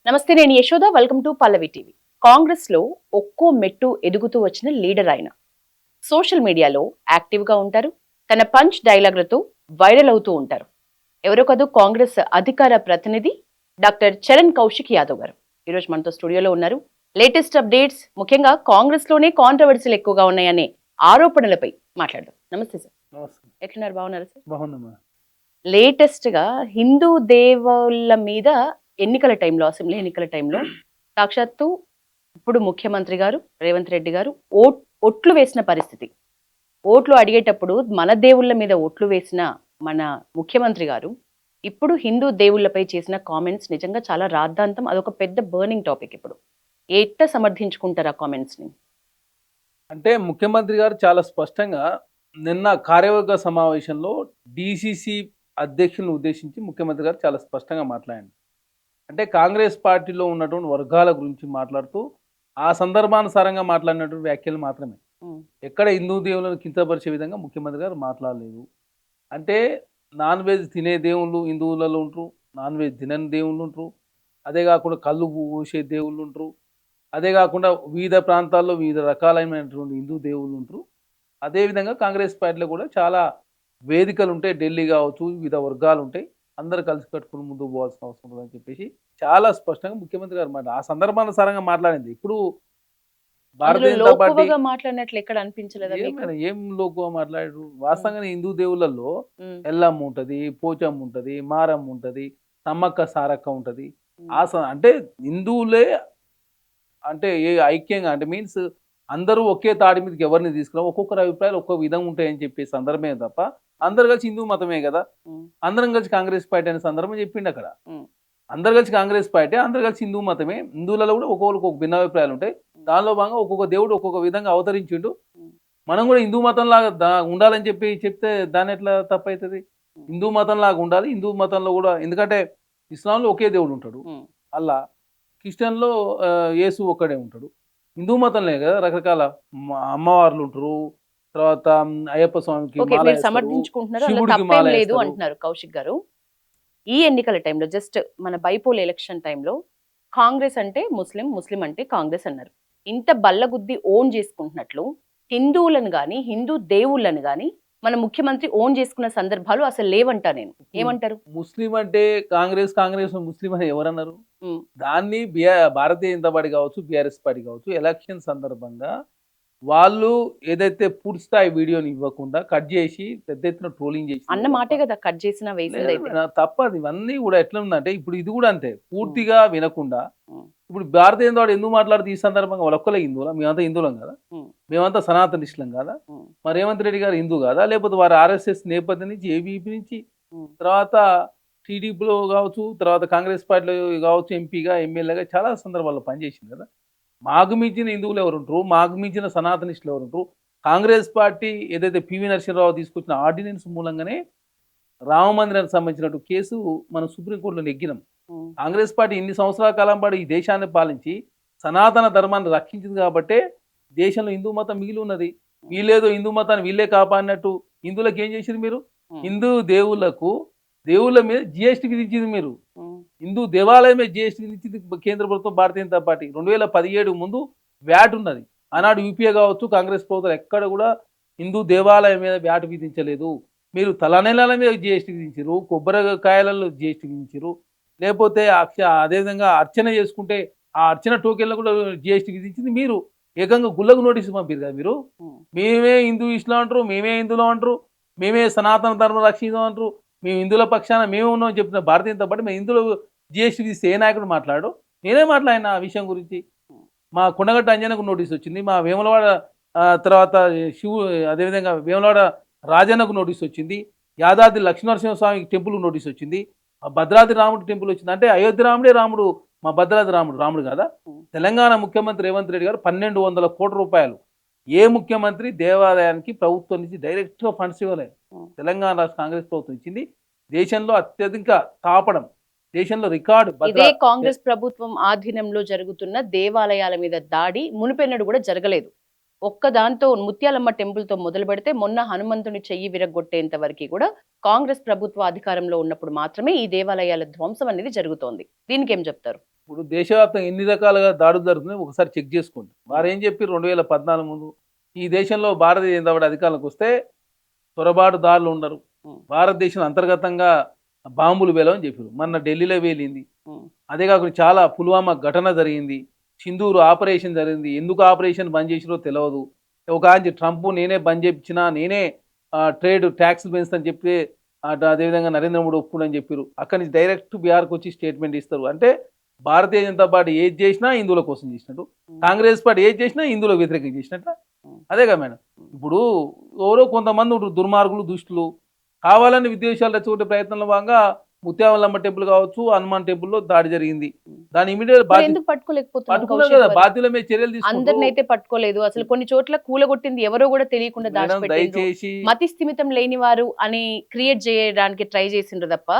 నమస్తే, నేను Yashoda. Welcome to Pallavi TV. Congress లో ఒక్కో మెట్టు ఎదుగుతూ వచ్చిన లీడర్ ఆయన. సోషల్ మీడియాలో యాక్టివ్ గా ఉంటారు. తన పంచ్ డైలాగులతో వైరల్ అవుతూ ఉంటారు. ఎవరో కాదు, కాంగ్రెస్ అధికార ప్రతినిధి డాక్టర్ చరణ్ కౌశిక్ యాదవ్ గారు ఈరోజు మనతో స్టూడియోలో ఉన్నారు. లేటెస్ట్ అప్డేట్స్, ముఖ్యంగా కాంగ్రెస్ లోనే కాంట్రవర్సీలు ఎక్కువగా ఉన్నాయనే ఆరోపణలపై మాట్లాడదాం. నమస్తే సార్, ఎట్లున్నారు? బాగున్నారు సార్? లేటెస్ట్ గా హిందూ దేవుళ్ళ మీద ఎన్నికల టైంలో, అసెంబ్లీ ఎన్నికల టైంలో సాక్షాత్తు ఇప్పుడు ముఖ్యమంత్రి గారు రేవంత్ రెడ్డి గారు ఒట్లు వేసిన పరిస్థితి. ఓట్లు అడిగేటప్పుడు మన దేవుళ్ళ మీద ఓట్లు వేసిన మన ముఖ్యమంత్రి గారు ఇప్పుడు హిందూ దేవుళ్ళపై చేసిన కామెంట్స్ నిజంగా చాలా రాద్ధాంతం. అదొక పెద్ద బర్నింగ్ టాపిక్. ఇప్పుడు ఎట్లా సమర్థించుకుంటారు ఆ కామెంట్స్ ని? అంటే ముఖ్యమంత్రి గారు చాలా స్పష్టంగా నిన్న కార్యవర్గ సమావేశంలో డిసిసి అధ్యక్షులను ఉద్దేశించి ముఖ్యమంత్రి గారు చాలా స్పష్టంగా మాట్లాడారు. అంటే కాంగ్రెస్ పార్టీలో ఉన్నటువంటి వర్గాల గురించి మాట్లాడుతూ ఆ సందర్భానుసారంగా మాట్లాడినటువంటి వ్యాఖ్యలు మాత్రమే. ఎక్కడ హిందూ దేవులను కించపరిచే విధంగా ముఖ్యమంత్రి గారు మాట్లాడలేదు. అంటే నాన్ వెజ్ తినే దేవుళ్ళు హిందువులలో ఉంటారు, నాన్ వెజ్ తినని దేవుళ్ళు ఉంటారు, అదే కాకుండా కళ్ళు పూసే దేవుళ్ళు ఉంటారు, అదే కాకుండా వివిధ ప్రాంతాల్లో వివిధ రకాలైనటువంటి హిందూ దేవుళ్ళు ఉంటారు. అదేవిధంగా కాంగ్రెస్ పార్టీలో కూడా చాలా వేదికలు ఉంటాయి. ఢిల్లీ కావచ్చు, వివిధ వర్గాలు ఉంటాయి. అందరూ కలిసి కట్టుకుని ముందుకు పోవాల్సిన అవసరం ఉందని చెప్పేసి చాలా స్పష్టంగా ముఖ్యమంత్రి గారు మాట ఆ సందర్భానుసారంగా మాట్లాడింది. ఇప్పుడు భారతీయ జనతా పార్టీ మాట్లాడినట్లు ఎక్కడ అనిపించలేదా? ఏం లోకుగా మాట్లాడారు? వాస్తవంగా హిందూ దేవుళ్ళల్లో ఎల్లమ్మ ఉంటది, పోచమ్మ ఉంటది, మారమ్మ ఉంటది, సమ్మక్క సారక్క ఉంటది. అంటే హిందువులే అంటే ఏ ఐక్యంగా అంటే మీన్స్ అందరూ ఒకే తాడి మీదకి ఎవరిని తీసుకురా, ఒక్కొక్కరి అభిప్రాయాలు ఒక్కొక్క విధంగా ఉంటాయని చెప్పే సందర్భమే తప్ప అందరు కలిసి హిందూ మతమే కదా, అందరం కలిసి కాంగ్రెస్ పార్టీ అనే సందర్భం చెప్పిండు అక్కడ. అందరు కలిసి కాంగ్రెస్ పార్టీ, అందరు కలిసి హిందూ మతమే. హిందువులలో కూడా ఒక్కొక్కరికి ఒక భిన్నాభిప్రాయాలు ఉంటాయి. దానిలో భాగంగా ఒక్కొక్క దేవుడు ఒక్కొక్క విధంగా అవతరించిండు. మనం కూడా హిందూ మతం లాగా ఉండాలని చెప్తే దాని ఎట్లా తప్పవుతుంది? హిందూ మతం లాగా ఉండాలి. హిందూ మతంలో కూడా, ఎందుకంటే ఇస్లాంలో ఒకే దేవుడు ఉంటాడు, అల్లా. క్రిస్టియన్లో యేసు ఒక్కడే ఉంటాడు. హిందూ మతంలో కదా రకరకాల అమ్మవార్లు ఉంటారు. తర్వాత అయ్యప్ప స్వామికి సమర్థించుకుంటున్నారు అంటున్నారు కౌశిక్ గారు. ఈ ఎన్నికల టైంలో జస్ట్ మన బైపోల్ ఎలక్షన్ టైంలో కాంగ్రెస్ అంటే ముస్లిం, ముస్లిం అంటే కాంగ్రెస్ అన్నారు. ఇంత బల్లగుద్ది ఓన్ చేసుకుంటున్నట్లు హిందువులను గాని హిందూ దేవుళ్ళను గాని మన ముఖ్యమంత్రి ఓన్ చేసుకున్న సందర్భాలు అసలు లేవంటా. నేను ఏమంటారు? ముస్లిం అంటే కాంగ్రెస్, కాంగ్రెస్ ముస్లిం అని ఎవరన్నారు? దాన్ని భారతీయ జనతా పార్టీ కావచ్చు, బీఆర్ఎస్ పార్టీ కావచ్చు, ఎలక్షన్ సందర్భంగా వాళ్ళు ఏదైతే పూర్తి స్థాయి వీడియోని ఇవ్వకుండా కట్ చేసి పెద్ద ఎత్తున ట్రోలింగ్ చేసి అన్న మాటే కదా కట్ చేసిన తప్పదు. ఇవన్నీ కూడా ఎట్లా ఉందంటే ఇప్పుడు ఇది కూడా అంతే, పూర్తిగా వినకుండా. ఇప్పుడు భారతీయ జనతా పార్టీ ఎందుకు మాట్లాడుతూ ఈ సందర్భంగా వాళ్ళు ఒక్కలే హిందువులా? మేమంతా హిందువులం కదా, మేమంతా సనాతనిస్టులం కదా, మరి రేవంత్ రెడ్డి గారు హిందూ కాదా? లేకపోతే వారు ఆర్ఎస్ఎస్ నేపథ్యం నుంచి, ఏబీపీ నుంచి, తర్వాత టీడీపీలో కావచ్చు, తర్వాత కాంగ్రెస్ పార్టీలో కావచ్చు, ఎంపీగా ఎమ్మెల్యేగా చాలా సందర్భాల్లో పనిచేసింది కదా. మాకు మించిన హిందువులు ఎవరు ఉంటారు? మాకు మించిన సనాతనిస్టులు ఎవరు ఉంటారు? కాంగ్రెస్ పార్టీ ఏదైతే పివి నరసింహరావు తీసుకొచ్చిన ఆర్డినెన్స్ మూలంగానే రామ మందిరానికి సంబంధించినట్టు కేసు మనం సుప్రీంకోర్టులో నెగ్గినాం. కాంగ్రెస్ పార్టీ ఇన్ని సంవత్సరాల కాలం పాటు ఈ దేశాన్ని పాలించి సనాతన ధర్మాన్ని రక్షించింది కాబట్టే దేశంలో హిందూ మతం మిగిలి ఉన్నది. వీళ్ళేదో హిందూ మతాన్ని వీళ్ళే కాపాడినట్టు హిందువులకు ఏం చేసింది మీరు? హిందూ దేవుళ్ళ మీద జిఎస్టీ విధించింది మీరు. హిందూ దేవాలయం మీద జిఎస్టీ విధించింది కేంద్ర ప్రభుత్వం, భారతీయ జనతా పార్టీ. 2017 ముందు వ్యాట్ ఉన్నది. ఆనాడు యూపీఏ కావచ్చు, కాంగ్రెస్ ప్రభుత్వం ఎక్కడ కూడా హిందూ దేవాలయం మీద వ్యాట్ విధించలేదు. మీరు తలనెలల మీద జిఎస్టీ విధించారు, కొబ్బరికాయలలో జిఎస్టీ విధించారు, లేకపోతే అదేవిధంగా అర్చన చేసుకుంటే ఆ అర్చన టోకెన్లో కూడా జిఎస్టీ విధించింది మీరు. ఏకంగా గుళ్ళకు నోటీసు పంపారు కదా మీరు. మేమే హిందూ ఇస్లాం అంటారు, మేమే హిందువులు అంటారు, మేమే సనాతన ధర్మం రక్షించాం అంటారు, మేము హిందువుల పక్షాన మేము ఉన్నామని చెప్పిన భారతీయ జనతా పార్టీ మేము హిందువులు జిఎస్టీ విధిస్తే ఏ నాయకుడు మాట్లాడు? నేనే మాట్లాడిన ఆ విషయం గురించి. మా కొండగట్ట అంజనకు నోటీస్ వచ్చింది, మా వేములవాడ తర్వాత అదేవిధంగా వేములవాడ రాజన్నకు నోటీస్ వచ్చింది, యాదాద్రి లక్ష్మీనరసింహస్వామి టెంపుల్కి నోటీస్ వచ్చింది, భద్రాద్రి రాముడు టెంపుల్ వచ్చింది. అంటే అయోధ్య రాముడే రాముడు, మా భద్రాద్రి రాముడు కదా. తెలంగాణ ముఖ్యమంత్రి రేవంత్ రెడ్డి గారు 1200 కోట్ల రూపాయలు ఏ ముఖ్యమంత్రి దేవాలయానికి ప్రభుత్వం నుంచి డైరెక్ట్గా ఫండ్స్ ఇవ్వలేదు. తెలంగాణ రాష్ట్ర కాంగ్రెస్ ప్రభుత్వం ఇచ్చింది. దేశంలో అత్యధిక తాపడం, దేశంలో రికార్డు. ఇదే కాంగ్రెస్ ప్రభుత్వం ఆధీనంలో జరుగుతున్న దేవాలయాల మీద దాడి మునిపెన్నడు కూడా జరగలేదు. ఒక్కదాంతో ముత్యాలమ్మ టెంపుల్ తో మొదలు పెడితే మొన్న హనుమంతుని చెయ్యి విరగొట్టేంత వరకు కూడా కాంగ్రెస్ ప్రభుత్వ అధికారంలో ఉన్నప్పుడు మాత్రమే ఈ దేవాలయాల ధ్వంసం అనేది జరుగుతోంది. దీనికి ఏం చెప్తారు? ఇప్పుడు దేశవ్యాప్తంగా ఎన్ని రకాలుగా దాడులు జరుగుతున్నాయి ఒకసారి చెక్ చేసుకోండి. వారు ఏం చెప్పి 2014 ముందు ఈ దేశంలో భారతీయ జనతా పార్టీ అధికారంలోకి వస్తే చొరబాటుదారులు ఉండరు, భారతదేశం అంతర్గతంగా బాంబులు వేలవని చెప్పారు. మొన్న ఢిల్లీలో వేలింది. అదే కాకుండా చాలా పుల్వామా ఘటన జరిగింది, సింధూరు ఆపరేషన్ జరిగింది. ఎందుకు ఆపరేషన్ బంద్ చేసిరో తెలియదు. ఒక ఆయన ట్రంప్ నేనే బంద్ చేయించినా, నేనే ట్రేడ్ ట్యాక్స్లు పెంచుతాని చెప్పి అదేవిధంగా నరేంద్ర మోడీ ఒప్పుకుని చెప్పారు. అక్కడి నుంచి డైరెక్ట్ బీహార్కి వచ్చి స్టేట్మెంట్ ఇస్తారు. అంటే భారతీయ జనతా పార్టీ ఏది చేసినా హిందువుల కోసం చేసినట్టు, కాంగ్రెస్ పార్టీ ఏది చేసినా హిందువులకు వ్యతిరేకంగా చేసినట్ట. అదే కదా మేడం. ఇప్పుడు ఎవరో కొంతమంది ఉంటారు దుర్మార్గులు, దుష్టులు, కావాలని విద్వేషాలు రెచ్చగొట్టే ప్రయత్నంలో భాగంగా ముత్యాలమ్మ టెంపుల్ కావచ్చు, హనుమాన్ టెంపుల్లో దాడి జరిగింది. దాని ఇమీడియట్ ఎందుకు పట్టుకున్నారు కదా, బాధ్యుల మీద చర్యలు తీసుకుంటారు. అందరినైతే పట్టుకోలేదు. అసలు కొన్ని చోట్ల కూలగొట్టింది ఎవరో కూడా తెలియకుండా దాచిపెట్టారు. దయచేసి మతి స్థిమితం లేని వారు అని క్రియేట్ చేయడానికి ట్రై చేసిండ్రు తప్ప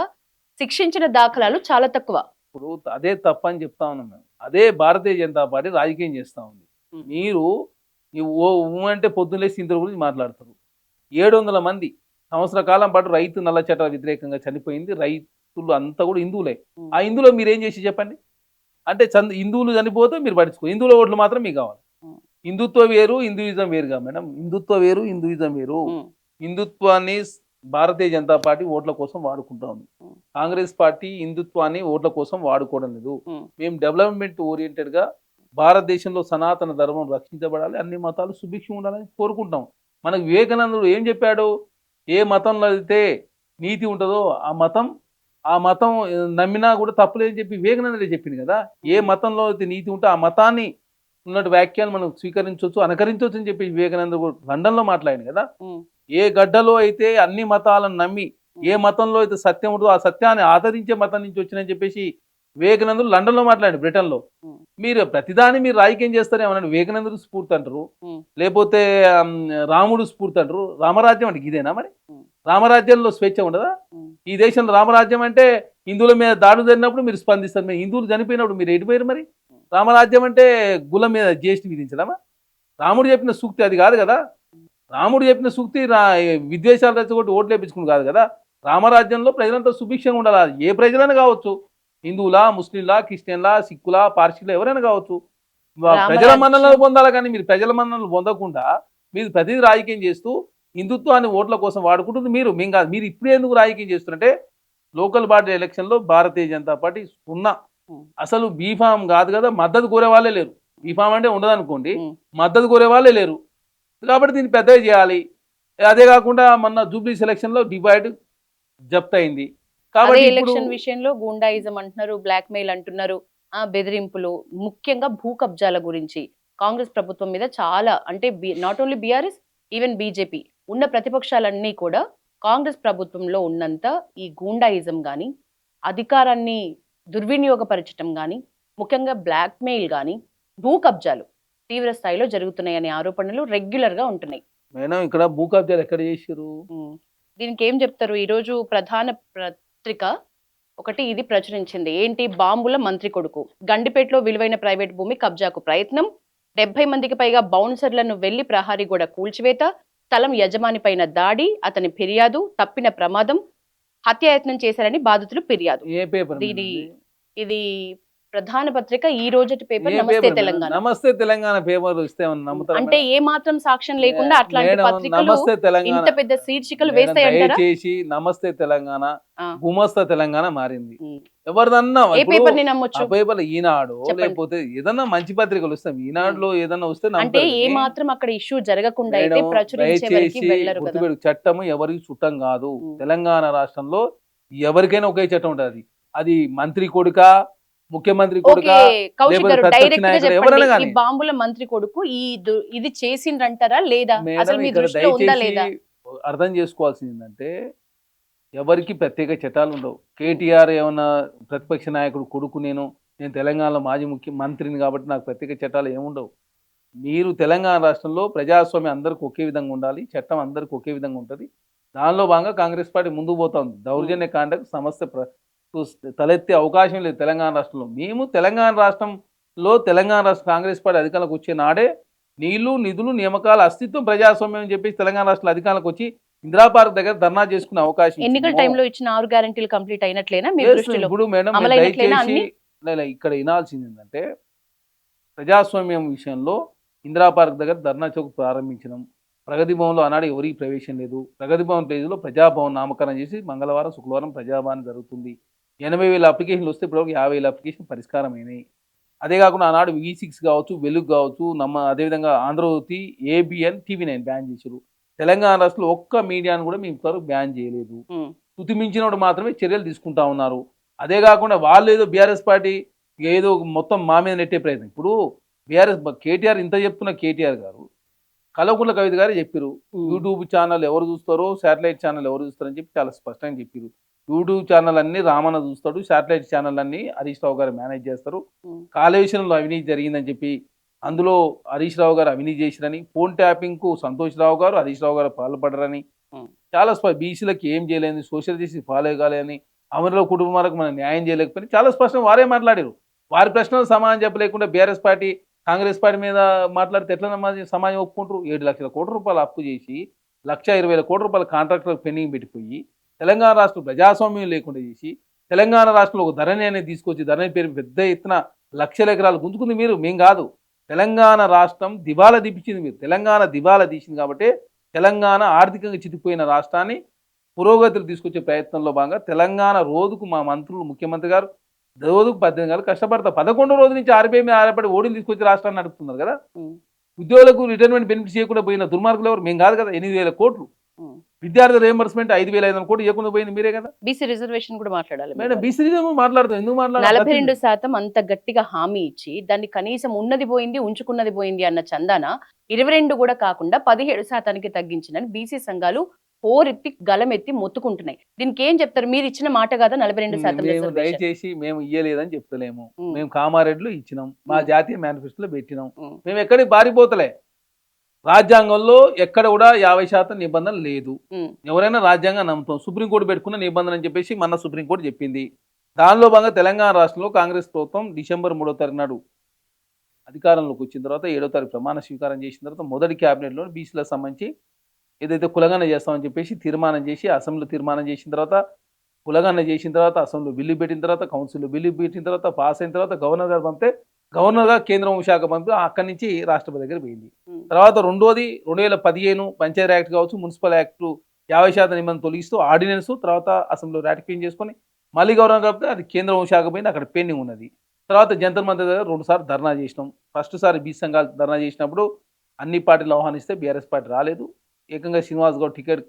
శిక్షించిన దాఖలాలు చాలా తక్కువ. ఇప్పుడు అదే తప్పని చెప్తా ఉన్నాం మేము. అదే భారతీయ జనతా పార్టీ రాజకీయం చేస్తా ఉంది. మీరు అంటే పొద్దున్నేసి ఇంత గురించి మాట్లాడతారు. 700 మంది సంవత్సర కాలం పాటు రైతు నల్ల చట్టాల వ్యతిరేకంగా చనిపోయింది. రైతులు అంతా కూడా హిందువులే. ఆ హిందువులో మీరు ఏం చేసి చెప్పండి? అంటే హిందువులు చనిపోతే మీరు పట్టించుకో, హిందువుల ఓట్లు మాత్రం మీకు కావాలి. హిందుత్వ వేరు, హిందూయిజం వేరుగా మేడం. హిందుత్వ వేరు, హిందూయిజం వేరు. హిందుత్వాన్ని భారతీయ జనతా పార్టీ ఓట్ల కోసం వాడుకుంటా ఉంది. కాంగ్రెస్ పార్టీ హిందుత్వాన్ని ఓట్ల కోసం వాడుకోవడం లేదు. మేము డెవలప్మెంట్ ఓరియంటెడ్ గా భారతదేశంలో సనాతన ధర్మం రక్షించబడాలి, అన్ని మతాలు సుభిక్షం ఉండాలని కోరుకుంటాం. మనకు వివేకానందుడు ఏం చెప్పాడు? ఏ మతంలో అయితే నీతి ఉంటుందో ఆ మతం నమ్మినా కూడా తప్పులేదని చెప్పి వివేకానందుడే చెప్పింది కదా. ఏ మతంలో అయితే నీతి ఉంటే ఆ మతాన్ని ఉన్నట్టు వ్యాఖ్యలు మనం స్వీకరించవచ్చు, అనుకరించవచ్చు అని చెప్పి వివేకానంద లండన్ లో మాట్లాడింది కదా. ఏ గడ్డలో అయితే అన్ని మతాలను నమ్మి ఏ మతంలో అయితే సత్యం ఉంటుందో ఆ సత్యాన్ని ఆదరించే మతం నుంచి వచ్చిందని చెప్పేసి వివేకానందుడు లండన్ లో మాట్లాడి, బ్రిటన్ లో. మీరు ప్రతిదాన్ని మీరు రాజకీయం చేస్తారు ఏమన్నా? వివేకానందుడు స్ఫూర్తి అంటారు, లేకపోతే రాముడు స్ఫూర్తి అంటారు. రామరాజ్యం అంటే ఇదేనా మరి? రామరాజ్యంలో స్వేచ్ఛ ఉండదా? ఈ దేశంలో రామరాజ్యం అంటే హిందువుల మీద దాడులు జరిగినప్పుడు మీరు స్పందిస్తారు, మీరు హిందువులు చనిపోయినప్పుడు మీరు ఎడిపోయారు. మరి రామరాజ్యం అంటే గుల మీద జిఎస్టీ విధించడమా? రాముడు చెప్పిన సూక్తి అది కాదు కదా. రాముడు చెప్పిన సూక్తి విద్వేషాలు రెచ్చగొట్టి ఓట్లు వేయించుకుని కాదు కదా. రామరాజ్యంలో ప్రజలంతా సుభిక్షంగా ఉండాలి. ఏ ప్రజలైనా కావచ్చు, హిందువులా, ముస్లింలా, క్రిస్టియన్లా, సిక్కులా, పార్సీలా, ఎవరైనా కావచ్చు. ప్రజల మన్ననలు పొందాలి. కానీ మీరు ప్రజల మన్ననలు పొందకుండా మీరు ప్రతిదీ రాజకీయం చేస్తూ హిందుత్వాన్ని ఓట్ల కోసం వాడుకుంటుంది మేము కాదు. మీరు ఇప్పుడు ఎందుకు రాజకీయం చేస్తుంటే లోకల్ బాడీ ఎలక్షన్ లో భారతీయ జనతా పార్టీ సున్నా. అసలు బీఫామ్ కాదు కదా, మద్దతు కోరే వాళ్ళే లేరు. బీఫామ్ అంటే ఉండదు అనుకోండి, మద్దతు కోరే వాళ్ళే లేరు. కాబట్టి దీన్ని పెద్దగా చేయాలి. అదే కాకుండా మొన్న జూబ్లీ సెలక్షన్ లో డివైడ్ జప్త్ అయింది. కాబట్టి ఎలక్షన్ విషయంలో గూండాయిజం అంటున్నారు, బ్లాక్ మెయిల్ అంటున్నారు, బెదిరింపులు, ముఖ్యంగా భూ కబ్జాల గురించి కాంగ్రెస్ ప్రభుత్వం మీద చాలా, అంటే not only BRS, even BJP ఉన్న ప్రతిపక్షాలన్నీ కూడా కాంగ్రెస్ ప్రభుత్వంలో ఉన్నంత ఈ గూండాయిజం కానీ, అధికారాన్ని దుర్వినియోగపరచడం కానీ, ముఖ్యంగా బ్లాక్ మెయిల్ కానీ, భూ కబ్జాలు తీవ్ర స్థాయిలో జరుగుతున్నాయనే ఆరోపణలు రెగ్యులర్ గా ఉంటున్నాయి. మేడం ఇక్కడ భూ కబ్జాలు ఎక్కడ చేశారు? దీనికి ఏం చెప్తారు? ఈరోజు ప్రధాన పత్రిక ఒకటి ఇది ప్రచురించింది. ఏంటి? బాంబుల మంత్రి కొడుకు, గండిపేటలో విలువైన ప్రైవేట్ భూమి కబ్జాకు ప్రయత్నం, 70 మందికి పైగా బౌన్సర్లను వెళ్లి ప్రహారీ గోడ కూల్చివేత, స్థలం యజమాని పైన దాడి, అతని ఫిర్యాదు, తప్పిన ప్రమాదం, హత్యాయత్నం చేశారని బాధితులు ఫిర్యాదు. ఏ పేపర్? ఇది ప్రధాన పత్రిక, ఈ రోజటి పేపర్ నమస్తే తెలంగాణ. నమస్తే తెలంగాణ పేపర్ ఇస్తే నమ్ముతారా? అంటే ఏ మాత్రం సాక్ష్యం లేకుండా అట్లాంటి పత్రికలు ఇంత పెద్ద శీర్షికలు వేస్తాయంటారా? దయచేసి నమస్తే తెలంగాణ గుమస్తా తెలంగాణ మారింది. ఎవరిదన్నా ఏ పేపర్ ని నమ్మొచ్చు? పేపర్ ఈనాడు లేకపోతే ఏదన్నా మంచి పత్రికలు వస్తాం. ఈనాడులో ఏదన్నా వస్తే అంటే ఏ మాత్రం అక్కడ ఇష్యూ జరగకుండా అయితే ప్రచురించే వరకు వెళ్ళరు కదా. చట్టము ఎవరికి చుట్టం కాదు. తెలంగాణ రాష్ట్రంలో ఎవరికైనా ఒకే చట్టం ఉంటది. అది మంత్రి కొడుక, ముఖ్యమంత్రి కొడుక, ఈ బాంబుల మంత్రి కొడుకు ఇది చేసిండ్రంటారా లేదా? అసలు మీ దృష్టిలో ఉందా లేదా? అర్థం చేసుకోవాల్సింది ఏంటంటే ఎవరికి ప్రత్యేక చట్టాలు ఉండవు. కేటీఆర్ ఏమన్నా ప్రతిపక్ష నాయకుడు కొడుకు, నేను తెలంగాణలో మాజీ ముఖ్యమంత్రిని కాబట్టి నాకు ప్రత్యేక చట్టాలు ఏముండవు. మీరు తెలంగాణ రాష్ట్రంలో ప్రజాస్వామ్యం అందరికి ఒకే విధంగా ఉండాలి, చట్టం అందరికి ఒకే విధంగా ఉంటుంది. దానిలో భాగంగా కాంగ్రెస్ పార్టీ ముందుకు పోతా ఉంది. దౌర్జన్య కాండకు సమస్య తలెత్తే అవకాశం లేదు తెలంగాణ రాష్ట్రంలో. మేము తెలంగాణ రాష్ట్రంలో తెలంగాణ రాష్ట్ర కాంగ్రెస్ పార్టీ అధికారంలోకి వచ్చే నాడే నీళ్లు, నిధులు, నియామకాల అస్తిత్వం, ప్రజాస్వామ్యం అని చెప్పేసి తెలంగాణ రాష్ట్రంలో అధికారంలోకి వచ్చి ఇందిరా పార్క్ దగ్గర ధర్నా చేసుకునే అవకాశం. ఎన్నికల టైంలో ఇచ్చిన 6 గ్యారెంటీలు కంప్లీట్ అయినట్లేనా మీ దృష్టిలో? ఇప్పుడు మేడం దయచేసి ఇలా ఇక్కడ వినాల్సింది ఏంటంటే ప్రజాస్వామ్యం విషయంలో ఇందిరా పార్క్ దగ్గర ధర్నా చౌక్ ప్రారంభించినాం. ప్రగతి భవన్లో ఆనాడు ఎవరికి ప్రవేశం లేదు. ప్రగతి భవన్ ప్లేస్లో ప్రజాభవన్ నామకరణం చేసి మంగళవారం శుక్రవారం ప్రజాభవన్ జరుగుతుంది. 80,000 అప్లికేషన్లు వస్తే ఇప్పటివరకు 50,000 అప్లికేషన్ పరిష్కారం అయినాయి. అదే కాకుండా ఆనాడు V6 కావచ్చు, వెలుగు కావచ్చు, అదేవిధంగా ఆంధ్రజ్యోతి, ఏబిఎన్, TV9 బ్యాన్ చేశారు. తెలంగాణ రాష్ట్రంలో ఒక్క మీడియాను కూడా మేము ఇంతవరకు బ్యాన్ చేయలేదు. తుది మించినప్పుడు మాత్రమే చర్యలు తీసుకుంటా ఉన్నారు. అదే కాకుండా వాళ్ళు ఏదో బీఆర్ఎస్ పార్టీ ఏదో మొత్తం మా మీద నెట్టే ప్రయత్నం. ఇప్పుడు బీఆర్ఎస్ కేటీఆర్ ఇంత చెప్తున్న కేటీఆర్ గారు కల్వకుంట్ల కవిత గారు చెప్పారు, యూట్యూబ్ ఛానల్ ఎవరు చూస్తారో శాటిలైట్ ఛానల్ ఎవరు చూస్తారని చెప్పి చాలా స్పష్టంగా చెప్పారు. యూట్యూబ్ ఛానల్ అన్ని రామన్న చూస్తాడు, శాటిలైట్ ఛానల్ అన్ని హరీష్ రావు గారు మేనేజ్ చేస్తారు. కాళేశ్వరంలో అవినీతి జరిగిందని చెప్పి అందులో హరీష్ రావు గారు అవినీతి చేసిరని, ఫోన్ ట్యాపింగ్ కు సంతోష్ రావు గారు హరీష్ రావు గారు పాల్పడరని, చాలా బీసీలకు ఏం చేయలేని, సోషల్ జస్టిస్ ఫాలో కాలేదని, అమరుల కుటుంబాలకు మనం న్యాయం చేయలేకపోయినా చాలా స్పష్టంగా వారే మాట్లాడారు. వారి ప్రశ్నలు సమాధానం చెప్పలేకుండా బీఆర్ఎస్ పార్టీ కాంగ్రెస్ పార్టీ మీద మాట్లాడితే ఎట్లా సమాజం ఒప్పుకుంటారు? 7 లక్షల కోట్ల రూపాయలు అప్పు చేసి 1,20,000 కోట్ల రూపాయల కాంట్రాక్టర్ పెండింగ్ పెట్టిపోయి తెలంగాణ రాష్ట్రం ప్రజాస్వామ్యం లేకుండా చేసి తెలంగాణ రాష్ట్రంలో ఒక ధరణి అనేది తీసుకొచ్చి ధరణి పేరు పెద్ద ఎత్తున లక్షల ఎకరాలు గుంజుకుంది మీరు, మేం కాదు. తెలంగాణ రాష్ట్రం దివాలా తీపించింది మీరు. తెలంగాణ దివాలా తీసింది కాబట్టి తెలంగాణ ఆర్థికంగా చితికిపోయిన రాష్ట్రాన్ని పురోగతులు తీసుకొచ్చే ప్రయత్నంలో భాగంగా తెలంగాణ రోజుకు మా మంత్రులు ముఖ్యమంత్రి గారు రోజుకు 18 గంటలు కష్టపడతా 11 రోజుల నుంచి ఆర్బీఐ మీద ఆధారపడి ఓడిని తీసుకొచ్చి రాష్ట్రాన్ని నడుపుతున్నారు కదా. ఉద్యోగులకు రిటైర్మెంట్ బెనిఫిట్ చేయకుండా పోయిన దుర్మార్గులు ఎవరు? మేము కాదు కదా. 8,000 కోట్లు విద్యార్థి రియంబర్స్మెంట్ 5,500 కోట్లు ఇవ్వకుండా పోయింది మీరే కదా. బీసీ రిజర్వేషన్ కూడా మాట్లాడాలి మేడం. బీసీ రిజర్వేషన్ మాట్లాడతాం, ఎందుకు మాట్లాడాలి? 42% అంత గట్టిగా హామీ ఇచ్చి దాన్ని కనీసం ఉన్నది పోయింది ఉంచుకున్నది పోయింది అన్న చందాన 22 కూడా కాకుండా 17% తగ్గించిందని బీసీ సంఘాలు పోరెత్తి గలమెత్తి మొత్తుకుంటున్నాయి. దీనికి ఏం చెప్తారు? మీరు ఇచ్చిన మాట కదా 42%. దయచేసి మేము ఇయ్యలేదని చెప్తలేము. మేము కామారెడ్డిలో ఇచ్చినాం, మా జాతీయ మేనిఫెస్టోలో పెట్టినాం. మేము ఎక్కడికి బారిపోతలే. రాజ్యాంగంలో ఎక్కడ కూడా 50% నిబంధన లేదు. ఎవరైనా రాజ్యాంగం నమ్ముతాం. సుప్రీంకోర్టు పెట్టుకున్న నిబంధన అని చెప్పేసి మన సుప్రీంకోర్టు చెప్పింది. దానిలో భాగంగా తెలంగాణ రాష్ట్రంలో కాంగ్రెస్ ప్రభుత్వం డిసెంబర్ 3వ తారీఖు నాడు అధికారంలోకి వచ్చిన తర్వాత 7వ తారీఖు ప్రమాణ స్వీకారం చేసిన తర్వాత మొదటి క్యాబినెట్లో బీసీలకు సంబంధించి ఏదైతే కులగన్న చేస్తామని చెప్పేసి తీర్మానం చేసి అసెంబ్లీలో తీర్మానం చేసిన తర్వాత కులగన్న చేసిన తర్వాత అసెంబ్లీలో బిల్లు పెట్టిన తర్వాత కౌన్సిల్లో బిల్లు పెట్టిన తర్వాత పాస్ అయిన తర్వాత గవర్నర్ గారు పంపితే గవర్నర్ గారు కేంద్ర హోంశాఖ పంపి అక్కడి నుంచి రాష్ట్రపతి దగ్గర పోయింది. తర్వాత రెండోది 2015 పంచాయతీ యాక్ట్ కావచ్చు, మున్సిపల్ యాక్ట్ 50% నిబంధన తొలగిస్తూ ఆర్డినెన్స్ తర్వాత అసెంబ్లీలో రాటిఫై చేసుకొని మళ్ళీ గవర్నర్ కాబట్టి అది కేంద్ర హోంశాఖ పోయింది, అక్కడ పెండింగ్ ఉన్నది. తర్వాత జంతర్ మంతర్ దగ్గర 2 సార్లు ధర్నా చేసినాం. ఫస్ట్ సారి బీసీ సంఘాలు ధర్నా చేసినప్పుడు అన్ని పార్టీలు ఆహ్వానిస్తే బీఆర్ఎస్ పార్టీ రాలేదు. ఏకంగా శ్రీనివాస్ గౌడ్ టికెట్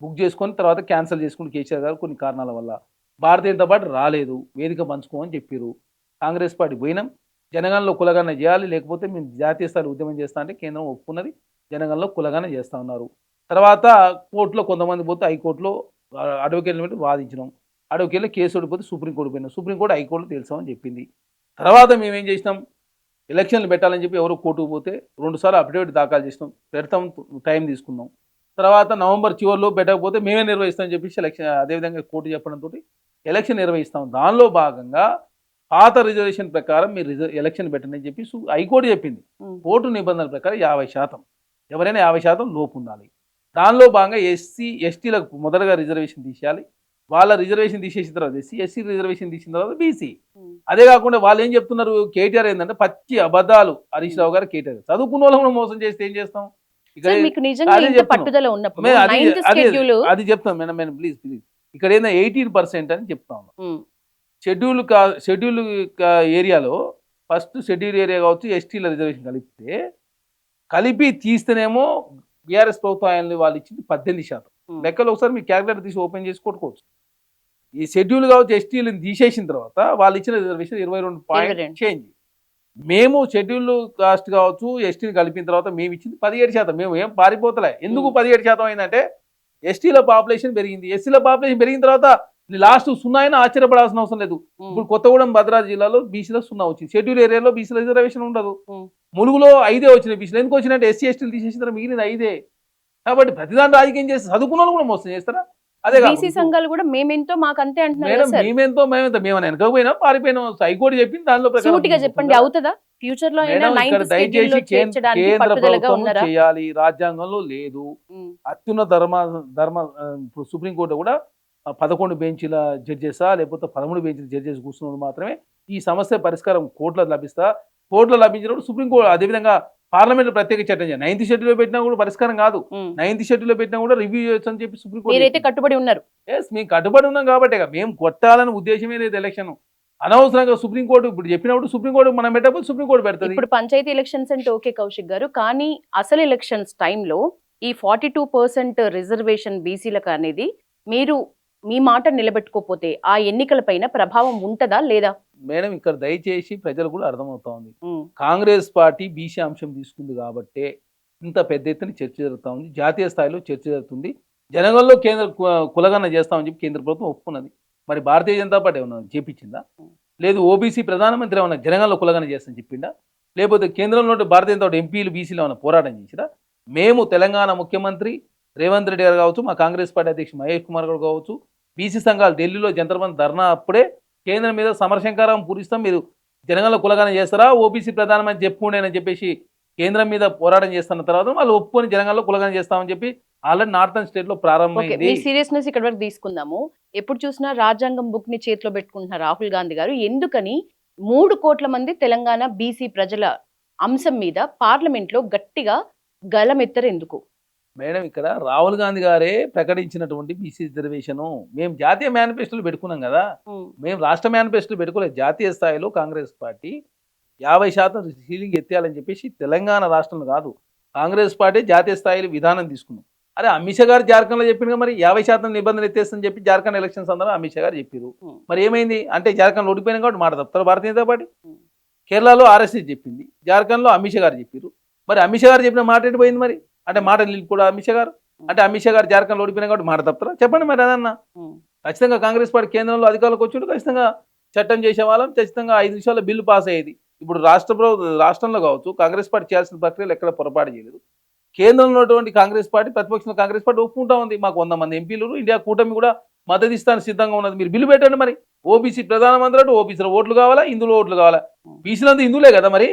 బుక్ చేసుకొని తర్వాత క్యాన్సిల్ చేసుకుని కేసీఆర్ గారు కొన్ని కారణాల వల్ల. భారతీయ జనతా పార్టీ రాలేదు, వేదిక పంచుకోమని చెప్పారు. కాంగ్రెస్ పార్టీ పోయినాం. జనగణనలో కులగణన చేయాలి, లేకపోతే మేము జాతీయ స్థాయి ఉద్యమం చేస్తా అంటే కేంద్రం ఒప్పుకున్నది. జనగణనలో కులగణన చేస్తూ ఉన్నారు. తర్వాత కోర్టులో కొంతమంది పోతే హైకోర్టులో అడ్వకేట్ల మీద వాదించినాం. అడ్వకేట్లో కేసు ఓడిపోతే సుప్రీంకోర్టు పోయినాం. సుప్రీంకోర్టు హైకోర్టులో తెలుసామని చెప్పింది. తర్వాత మేమేం చేసినాం, ఎలక్షన్లు పెట్టాలని చెప్పి ఎవరో కోర్టుకు పోతే 2 సార్లు అఫిడవిట్ దాఖలు చేసినాం. పెడతాం, టైం తీసుకున్నాం. తర్వాత నవంబర్ చివరిలో పెట్టకపోతే మేమే నిర్వహిస్తామని చెప్పేసి ఎలక్షన్ అదేవిధంగా కోర్టు చెప్పడంతో ఎలక్షన్ నిర్వహిస్తాం. దానిలో భాగంగా పాత రిజర్వేషన్ ప్రకారం మీరు ఎలక్షన్ పెట్టండి అని చెప్పి హైకోర్టు చెప్పింది. కోర్టు నిబంధనల ప్రకారం 50%, ఎవరైనా 50% లోపు ఉండాలి. దానిలో భాగంగా ఎస్సీ ఎస్టీలకు మొదటగా రిజర్వేషన్ తీసేయాలి. వాళ్ళ రిజర్వేషన్ తీసేసిన తర్వాత ఎస్సీ రిజర్వేషన్ తీసిన తర్వాత బీసీ. అదే కాకుండా వాళ్ళు ఏం చెప్తున్నారు, కేటీఆర్ ఏంటంటే పచ్చి అబద్ధాలు. హరీష్ రావు గారు కేటీఆర్ చదువుకున్న వాళ్ళని మోసం చేస్తే ఏం చేస్తాం? అది చెప్తాం మేడం, ప్లీజ్ ఇక్కడ ఏంటంటే 18% అని చెప్తా ఉన్నాం. షెడ్యూల్ ఏరియాలో ఫస్ట్ షెడ్యూల్ ఏరియా కావచ్చు, ఎస్టీల రిజర్వేషన్ కలిపి తీస్తేనేమో బీఆర్ఎస్ ప్రభుత్వం వాళ్ళు ఇచ్చింది 18%. లెక్కలు ఒకసారి మీరు క్యాలిక్యులేటర్ తీసి ఓపెన్ చేసి కొట్టుకోవచ్చు. ఈ షెడ్యూల్ కావచ్చు ఎస్టీలను తీసేసిన తర్వాత వాళ్ళు ఇచ్చిన రిజర్వేషన్ 22% చేంజ్. మేము షెడ్యూల్ కాస్ట్ కావచ్చు ఎస్టీని కలిపిన తర్వాత మేము ఇచ్చింది 17%. మేము ఏం పారిపోతలే. ఎందుకు 17% అయిందంటే ఎస్టీల పాపులేషన్ పెరిగింది. ఎస్సీల పాపులేషన్ పెరిగిన తర్వాత లాస్ట్ 0 అయినా ఆశ్చర్యపడాల్సిన అవసరం లేదు. ఇప్పుడు కొత్తగూడెం భద్రాద్రి జిల్లాలో బీసీలో 0 వచ్చింది. షెడ్యూల్ ఏరియాలో బీసీల రిజర్వేషన్ ఉండదు. ములుగులో 5 వచ్చినాయి బీసీలు. ఎందుకు వచ్చినట్టు ఎస్సీ ఎస్టీలు తీసేసిన మిగిలిన 5. కాబట్టి ప్రతిదాని రాజకీయం చేస్తే చదువుకున్న వాళ్ళు కూడా మోసం చేస్తారా? అదే బీసీ సంఘాలు కూడా మేమెంతో మాకు అంతే అంటున్నారు. మేమెంతో మేము వెనకపోయినా పారిపోయినా హైకోర్టు చెప్పింది. దానిలో సూటిగా చెప్పండి, అవుతుందా ఫ్యూచర్ లో? దయచేసి కేంద్ర ప్రభుత్వం చేయాలి, రాజ్యాంగంలో లేదు. అత్యున్నత ధర్మ సుప్రీంకోర్టు కూడా 11 బెంచీల జడ్జెసా లేకపోతే 13 బెంచీల జడ్జెస్ కూర్చున్నప్పుడు మాత్రమే ఈ సమస్య పరిష్కారం కోర్టులో లభించినప్పుడు సుప్రీంకోర్టు అదేవిధంగా పార్లమెంట్ ప్రత్యేక చట్టం చేయాలి. 9th షెడ్యూల్లో పెట్టినా కూడా పరిష్కారం కాదు. 9th షెడ్యూల్లో పెట్టినా కూడా రివ్యూ చేయొచ్చు అని చెప్పి సుప్రీంకోర్టు మీరైతే కట్టుబడి ఉన్నారు. మేము కట్టుబడి ఉన్నాం కాబట్టి మేము కొట్టాలని ఉద్దేశమే లేదు ఎలక్షన్. అనవసరంగా సుప్రీంకోర్టు ఇప్పుడు చెప్పినప్పుడు సుప్రీంకోర్టు మనం పెట్టకపోతే సుప్రీంకోర్టు పెడుతుంది. ఇప్పుడు పంచాయతీ ఎలక్షన్స్ అంటే ఓకే కౌశిక్ గారు, కానీ అసలు ఎలక్షన్స్ టైంలో ఈ 42% రిజర్వేషన్ బీసీలకు అనేది మీరు మీ మాట నిలబెట్టుకోకపోతే ఆ ఎన్నికల పైన ప్రభావం ఉంటదా లేదా? మేడం ఇక్కడ దయచేసి ప్రజలు కూడా అర్థమవుతా ఉంది. కాంగ్రెస్ పార్టీ బీసీ అంశం తీసుకుంది కాబట్టే ఇంత పెద్ద ఎత్తున చర్చ జరుగుతూ ఉంది. జాతీయ స్థాయిలో చర్చ జరుగుతుంది. జనగణలో కేంద్ర కులగణన చేస్తామని చెప్పి కేంద్ర ప్రభుత్వం ఒప్పుకున్నది. మరి భారతీయ జనతా పార్టీ ఏమన్నా చేపించిందా? లేదు ఓబీసీ ప్రధానమంత్రి ఏమన్నా జనగణలో కులగణన చేస్తామని చెప్పిందా? లేకపోతే కేంద్రంలో భారతీయ జనతా పార్టీ ఎంపీలు బీసీలు ఏమైనా పోరాటం చేసిరా? మేము తెలంగాణ ముఖ్యమంత్రి రేవంత్ రెడ్డి గారు కావచ్చు, మా కాంగ్రెస్ పార్టీ అధ్యక్షుడు మహేష్ కుమార్ గారు కావచ్చు, బీసీ సంఘాలు ఢిల్లీలో జంతర్ మంతర్ ధర్నా అప్పుడే కేంద్రం మీద సమరశంకారం పూరిస్తాం, మీరు జనగణన కులగణన చేస్తారా, ఓబీసీ ప్రధానమంత్రి చెప్పుకోండి చెప్పేసి కేంద్రం మీద పోరాటం చేస్తున్న తర్వాత వాళ్ళు ఒప్పుకొని జనగణనలో కులగణన చేస్తామని చెప్పి ఆల్రెడీ నార్థన్ స్టేట్ లో ప్రారంభమైంది. సీరియస్నెస్ ఇక్కడ వరకు తీసుకుందాము. ఎప్పుడు చూసినా రాజ్యాంగం బుక్ ని చేతిలో పెట్టుకుంటున్న రాహుల్ గాంధీ గారు ఎందుకని 3 కోట్ల మంది తెలంగాణ బీసీ ప్రజల అంశం మీద పార్లమెంట్ లో గట్టిగా గలమెత్తరు ఎందుకు? మేడం ఇక్కడ రాహుల్ గాంధీ గారే ప్రకటించినటువంటి బీసీ రిజర్వేషన్ మేము జాతీయ మేనిఫెస్టోలు పెట్టుకున్నాం కదా, మేము రాష్ట్ర మేనిఫెస్టోలు పెట్టుకోలేదు. జాతీయ స్థాయిలో కాంగ్రెస్ పార్టీ 50% సీలింగ్ ఎత్తేయాలని చెప్పేసి తెలంగాణ రాష్ట్రంలో కాదు, కాంగ్రెస్ పార్టీ జాతీయ స్థాయిలో విధానం తీసుకున్నాం. అరే అమిత్ షా గారు జార్ఖండ్లో చెప్పింది మరి 50% నిబంధన ఎత్తేస్తని చెప్పి జార్ఖండ్ ఎలక్షన్ సందర్భంగా అమిత్ షా గారు చెప్పారు. మరి ఏమైంది అంటే జార్ఖండ్ ఓడిపోయినా కాబట్టి మాట తప్పుతారు భారతీయ జనతా పార్టీ. కేరళలో ఆర్ఎస్ఎస్ చెప్పింది, జార్ఖండ్లో అమిత్ షా గారు చెప్పారు. మరి అమిత్ షా గారు చెప్పిన మాట ఎడిపోయింది మరి, అంటే మాట కూడా అమిత్ షా గారు అంటే అమిత్ షా గారు జార్ఖండ్లో ఓడిపోయినా కాబట్టి మాట తప్పుతారా? చెప్పండి మరి అదన్నా. ఖచ్చితంగా కాంగ్రెస్ పార్టీ కేంద్రంలో అధికారులకు వచ్చి ఖచ్చితంగా చట్టం చేసే వాళ్ళం, ఖచ్చితంగా 5 నిమిషాల్లో బిల్లు పాస్ అయ్యేది. ఇప్పుడు రాష్ట్రంలో కావచ్చు కాంగ్రెస్ పార్టీ చేయాల్సిన ప్రక్రియలు ఎక్కడ పొరపాటు చేయలేదు. కేంద్రంలో ఉన్నటువంటి కాంగ్రెస్ పార్టీ, ప్రతిపక్షంలో కాంగ్రెస్ పార్టీ ఒప్పుకుంటా ఉంది. మాకు 100 మంది ఎంపీలు, ఇండియా కూటమి కూడా మద్దతు ఇస్తానికి సిద్ధంగా ఉన్నది. మీరు బిల్లు పెట్టండి. మరి ఓబీసీ ప్రధానమంత్రి అంటే ఓబీసీలో ఓట్లు కావాలా, ఇందులో ఓట్లు కావాలా? బీసీలంతా హిందువులే కదా, మరి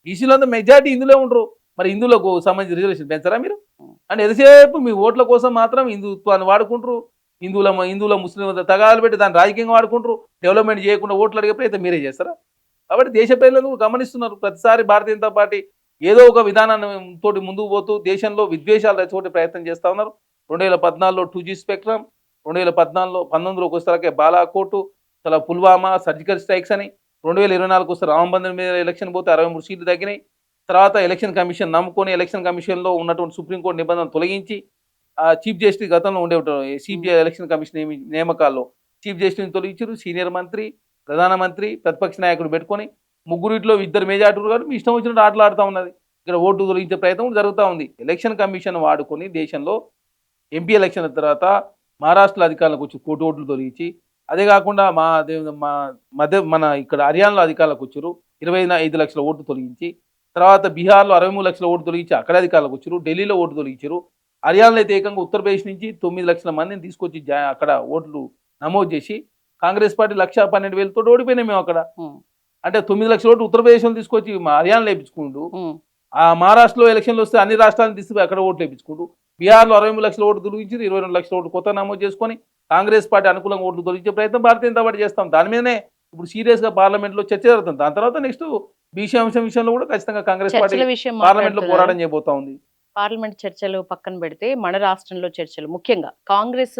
బీసీలంతా మెజార్టీ హిందువులే ఉండరు. మరి హిందువులకు సంబంధించి రిజర్వేషన్ పెంచరా మీరు? అంటే ఎంతసేపు మీ ఓట్ల కోసం మాత్రం హిందుత్వాన్ని వాడుకుంటారు, హిందువుల ముస్లిం తగాదాలు పెట్టి దాన్ని రాజకీయంగా వాడుకుంటారు. డెవలప్మెంట్ చేయకుండా ఓట్లు అడిగే ప్రయత్నం మీరే చేస్తారా? కాబట్టి దేశ ప్రజలను గమనిస్తున్నారు. ప్రతిసారి భారతీయ జనతా పార్టీ ఏదో ఒక విధానాన్ని తోటి ముందుకు పోతూ దేశంలో విద్వేషాలు రెచ్చగొట్టే ప్రయత్నం చేస్తూ ఉన్నారు. 2014లో 2G స్పెక్ట్రమ్, 2019లోకి వస్తే బాలాకోటు, అలా పుల్వామా సర్జికల్ స్ట్రైక్స్ అని, 2024 వస్తే రామబంధన్ మీద ఎలక్షన్ పోతే 63 సీట్లు తగ్గినాయి. తర్వాత ఎలక్షన్ కమిషన్ నమ్ముకొని ఎలక్షన్ కమిషన్లో ఉన్నటువంటి సుప్రీంకోర్టు నిబంధనలు తొలగించి చీఫ్ జస్టిస్ గతంలో ఉండే సిబిఐ ఎలక్షన్ కమిషన్ నియామకాల్లో చీఫ్ జస్టిస్ని తొలగించారు. సీనియర్ మంత్రి, ప్రధానమంత్రి, ప్రతిపక్ష నాయకుడు పెట్టుకొని ముగ్గురిట్లో 2 మేజార్టీ గారు మీ ఇష్టం వచ్చినట్టు ఆటలు ఆడుతూ ఉన్నది. ఇక్కడ ఓటు తొలగించే ప్రయత్నం కూడా జరుగుతూ ఉంది. ఎలక్షన్ కమిషన్ వాడుకొని దేశంలో ఎంపీ ఎలక్షన్ తర్వాత మహారాష్ట్రలో అధికారులకు వచ్చి కోటి ఓట్లు తొలగించి, అదే కాకుండా మన ఇక్కడ హర్యానాలో అధికారులకు వచ్చారు 25 లక్షల ఓట్లు తొలగించి, తర్వాత బీహార్లో 63 లక్షల ఓటు తొలగించి అక్కడ అధికారులకు వచ్చారు, ఢిల్లీలో ఓటు తొలగించారు. హర్యానాలో అయితే ఏకంగా ఉత్తరప్రదేశ్ నుంచి 9 లక్షల మందిని తీసుకొచ్చి అక్కడ ఓట్లు నమోదు చేసి కాంగ్రెస్ పార్టీ 1,12,000 తోటి ఓడిపోయినాయి మేము అక్కడ. అంటే 9 లక్షల ఓట్లు ఉత్తరప్రదేశ్లో తీసుకొచ్చి హర్యానాలో వేయించుకుంటూ, ఆ మహారాష్ట్రలో ఎలక్షన్లు వస్తే అన్ని రాష్ట్రాలను తీసుకుపోయి అక్కడ ఓట్లు వేయించుకుంటూ, బీహార్లో 63 లక్షల ఓట్లు తొలగించి 22 లక్షల ఓట్లు కొత్త నమోదు చేసుకొని కాంగ్రెస్ పార్టీ అనుకూలంగా ఓట్లు తొలగించే ప్రయత్నం భారతీయ జనతా పార్టీ చేస్తాం. దాని మీదనే ఇప్పుడు సీరియస్ గా పార్లమెంట్ లో చర్చ జరుగుతుంది. దాని తర్వాత నెక్స్ట్ బీసీ అంశం విషయంలో కూడా ఖచ్చితంగా కాంగ్రెస్ పార్టీ పార్లమెంట్ లో పోరాటం చేయబోతా ఉంది. పార్లమెంట్ చర్చలు పక్కన పెడితే మన రాష్ట్రంలో చర్చలు, ముఖ్యంగా కాంగ్రెస్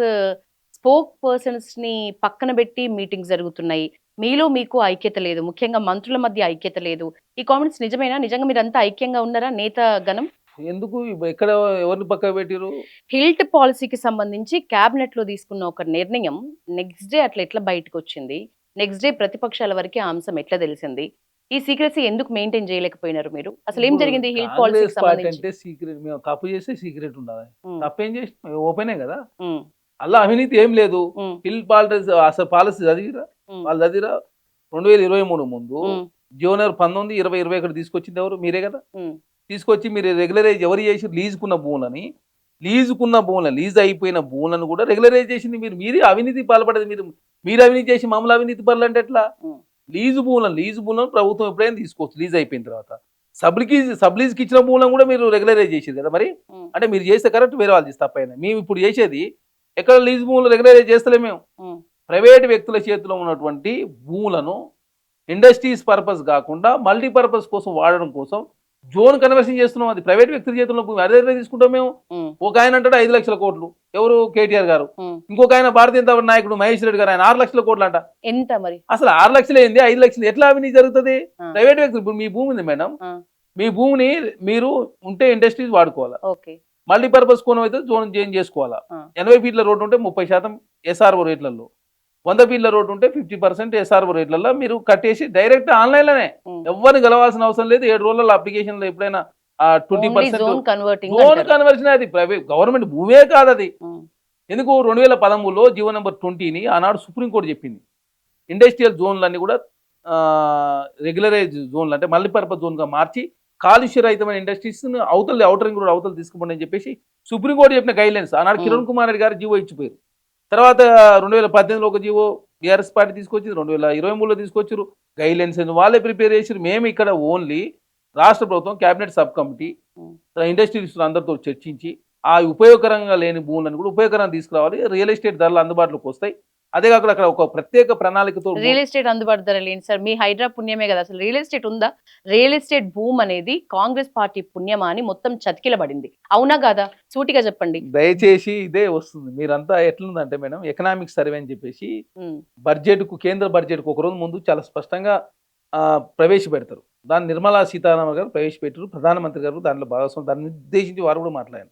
స్పోక్ పర్సన్స్ ని పక్కన పెట్టి మీటింగ్స్ జరుగుతున్నాయి. మీలో మీకు ఐక్యత లేదు, ముఖ్యంగా మంత్రుల మధ్య ఐక్యత లేదు. ఈ కామెంట్స్ నిజమేనా? నిజంగా మీరంతా ఐక్యంగా ఉన్నారా నేత గణం? ఎందుకు ఎక్కడ ఎవరిని పక్క పెట్టిరు? హిల్ట్ పాలసీకి సంబంధించి కేబినెట్ లో తీసుకున్న ఒక నిర్ణయం నెక్స్ట్ డే అట్లా ఎట్లా బయటకు వచ్చింది? నెక్స్ట్ డే ప్రతిపక్షాల వరకు ఆ అంశం ఎట్లా తెలిసింది? ఈ సీక్రెసీ ఎందుకు మెయింటైన్ చేయలేకపోయినారు మీరు? అసలు ఏం జరిగింది హిల్ పాలసీకి సంబంధించి? అంటే సీక్రెట్, మేము తప్పు చేస్తే సీక్రెట్ ఉండాలి, తప్పేం చేసి ఓపెనే కదా, అలా అవినీతి ఏం లేదు. హిల్ పాలసీ అసలు పాలసీ చదివిరా, వాళ్ళు చదివిరా. 2023 ముందు జూనియర్ 19, 20, 21 తీసుకొచ్చింది ఎవరు? మీరే కదా. తీసుకొచ్చి మీరు రెగ్యులరైజ్ ఎవరు చేసి లీజుకున్న భూములని, లీజ్ అయిపోయిన భూములను కూడా రెగ్యులరైజ్ చేసింది మీరు. మీరే అవినీతి పాల్పడేది మీరు అవినీతి చేసి మమ్మల్ని అవినీతి పనులు అంటే ఎట్లా? లీజు భూములను ప్రభుత్వం ఎప్పుడైనా తీసుకోవచ్చు లీజ్ అయిపోయిన తర్వాత. సబ్ లీజ్కి ఇచ్చిన భూములను కూడా మీరు రెగ్యులరైజ్ చేసేది కదా మరి. అంటే మీరు చేస్తే కరెక్ట్, వేరే వాళ్ళు చేస్తే తప్పైనా. మేము ఇప్పుడు చేసేది ఎక్కడ లీజ్ భూములు రెగ్యులరైజ్ చేస్తలేము మేము. ప్రైవేట్ వ్యక్తుల చేతిలో ఉన్నటువంటి భూములను ఇండస్ట్రీస్ పర్పస్ కాకుండా మల్టీపర్పస్ కోసం వాడడం కోసం జోన్ కన్వర్షన్ చేస్తున్నాం. అది ప్రైవేట్ వ్యక్తుల చేతిలో భూమి అదే తీసుకుంటాం మేము. ఒక ఆయన అంటాడు 5 లక్షల కోట్లు, ఎవరు కేటీఆర్ గారు. ఇంకొక ఆయన భారతీయ జనతా పార్టీ నాయకుడు మహేష్ రెడ్డి గారు, ఆయన 6 లక్షల కోట్లు అంట. ఎంత మరి అసలు 6 లక్షలు ఏంది, 5 లక్షలు ఎట్లా అవినీతి జరుగుతుంది? ప్రైవేట్ వ్యక్తులు, ఇప్పుడు మీ భూమి ఉంది మేడం, మీ భూమిని మీరు ఉంటే ఇండస్ట్రీస్ వాడుకోవాలా, మల్టీపర్పస్ కోణం అయితే జోన్ చేంజ్ చేసుకోవాలా. 80 ఫీట్ల రోడ్డు ఉంటే 30% SRO రేట్లలో, 100 ఫీట్ల రోడ్డు ఉంటే 50% SRO రేట్లలో మీరు కట్టేసి డైరెక్ట్ ఆన్లైన్ లోనే ఎవరిని గెలవాల్సిన అవసరం లేదు. 7 రోజుల అప్లికేషన్ లో ఎప్పుడైనా 20% జోన్ కన్వర్షన్. అది ప్రైవేట్ గవర్నమెంట్ భూమే కాదు అది. ఎందుకు 2013లో జీవో నెంబర్ 20ని ఆనాడు సుప్రీంకోర్టు చెప్పింది. ఇండస్ట్రియల్ జోన్లన్నీ కూడా రెగ్యులరైజ్ జోన్లు అంటే మల్టీపర్పస్ జోన్ గా మార్చి కాలుష్య రహితమైన ఇండస్ట్రీస్ అవుటర్ రింగ్ రోడ్ అవతల తీసుకుపోండి అని చెప్పేసి సుప్రీంకోర్టు చెప్పిన గైడ్ లైన్స్. ఆనాడు కిరణ్ కుమార్ రెడ్డి గారు జీవో ఇచ్చిపోయారు. తర్వాత 2018లో ఒక జీవో బీఆర్ఎస్ పార్టీ తీసుకొచ్చింది, 2023లో తీసుకొచ్చారు. గైడ్ లైన్స్ వాళ్ళే ప్రిపేర్ చేసారు. మేము ఇక్కడ ఓన్లీ రాష్ట్ర ప్రభుత్వం క్యాబినెట్ సబ్ కమిటీ ఇండస్ట్రీస్ అందరితో చర్చించి ఆ ఉపయోగకరంగా లేని భూములను కూడా ఉపయోగకరంగా తీసుకురావాలి. రియల్ ఎస్టేట్ ధరలు అందుబాటులోకి వస్తాయి. అదే కాకుండా అక్కడ ఒక ప్రత్యేక ప్రణాళికతో రియల్ ఎస్టేట్ అందుబాటు ధర లేని సార్, మీ హైడ్రా పుణ్యమే కదా. అసలు రియల్ ఎస్టేట్ ఉందా? రియల్ ఎస్టేట్ భూమి అనేది కాంగ్రెస్ పార్టీ పుణ్యమా అని మొత్తం చతికిలబడింది. అవునా కాదా? సూటిగా చెప్పండి. దయచేసి ఇదే వస్తుంది. మీరంతా ఎట్లుందంటే మేడం, ఎకనామిక్ సర్వే అని చెప్పేసి బడ్జెట్ కు, కేంద్ర బడ్జెట్ కు ఒక రోజు ముందు చాలా స్పష్టంగా ప్రవేశపెడతారు. దాన్ని నిర్మలా సీతారామన్ గారు ప్రవేశపెట్టారు, ప్రధానమంత్రి గారు దాంట్లో భాగస్వామి. దాన్ని ఉద్దేశించి వారు కూడా మాట్లాడారు.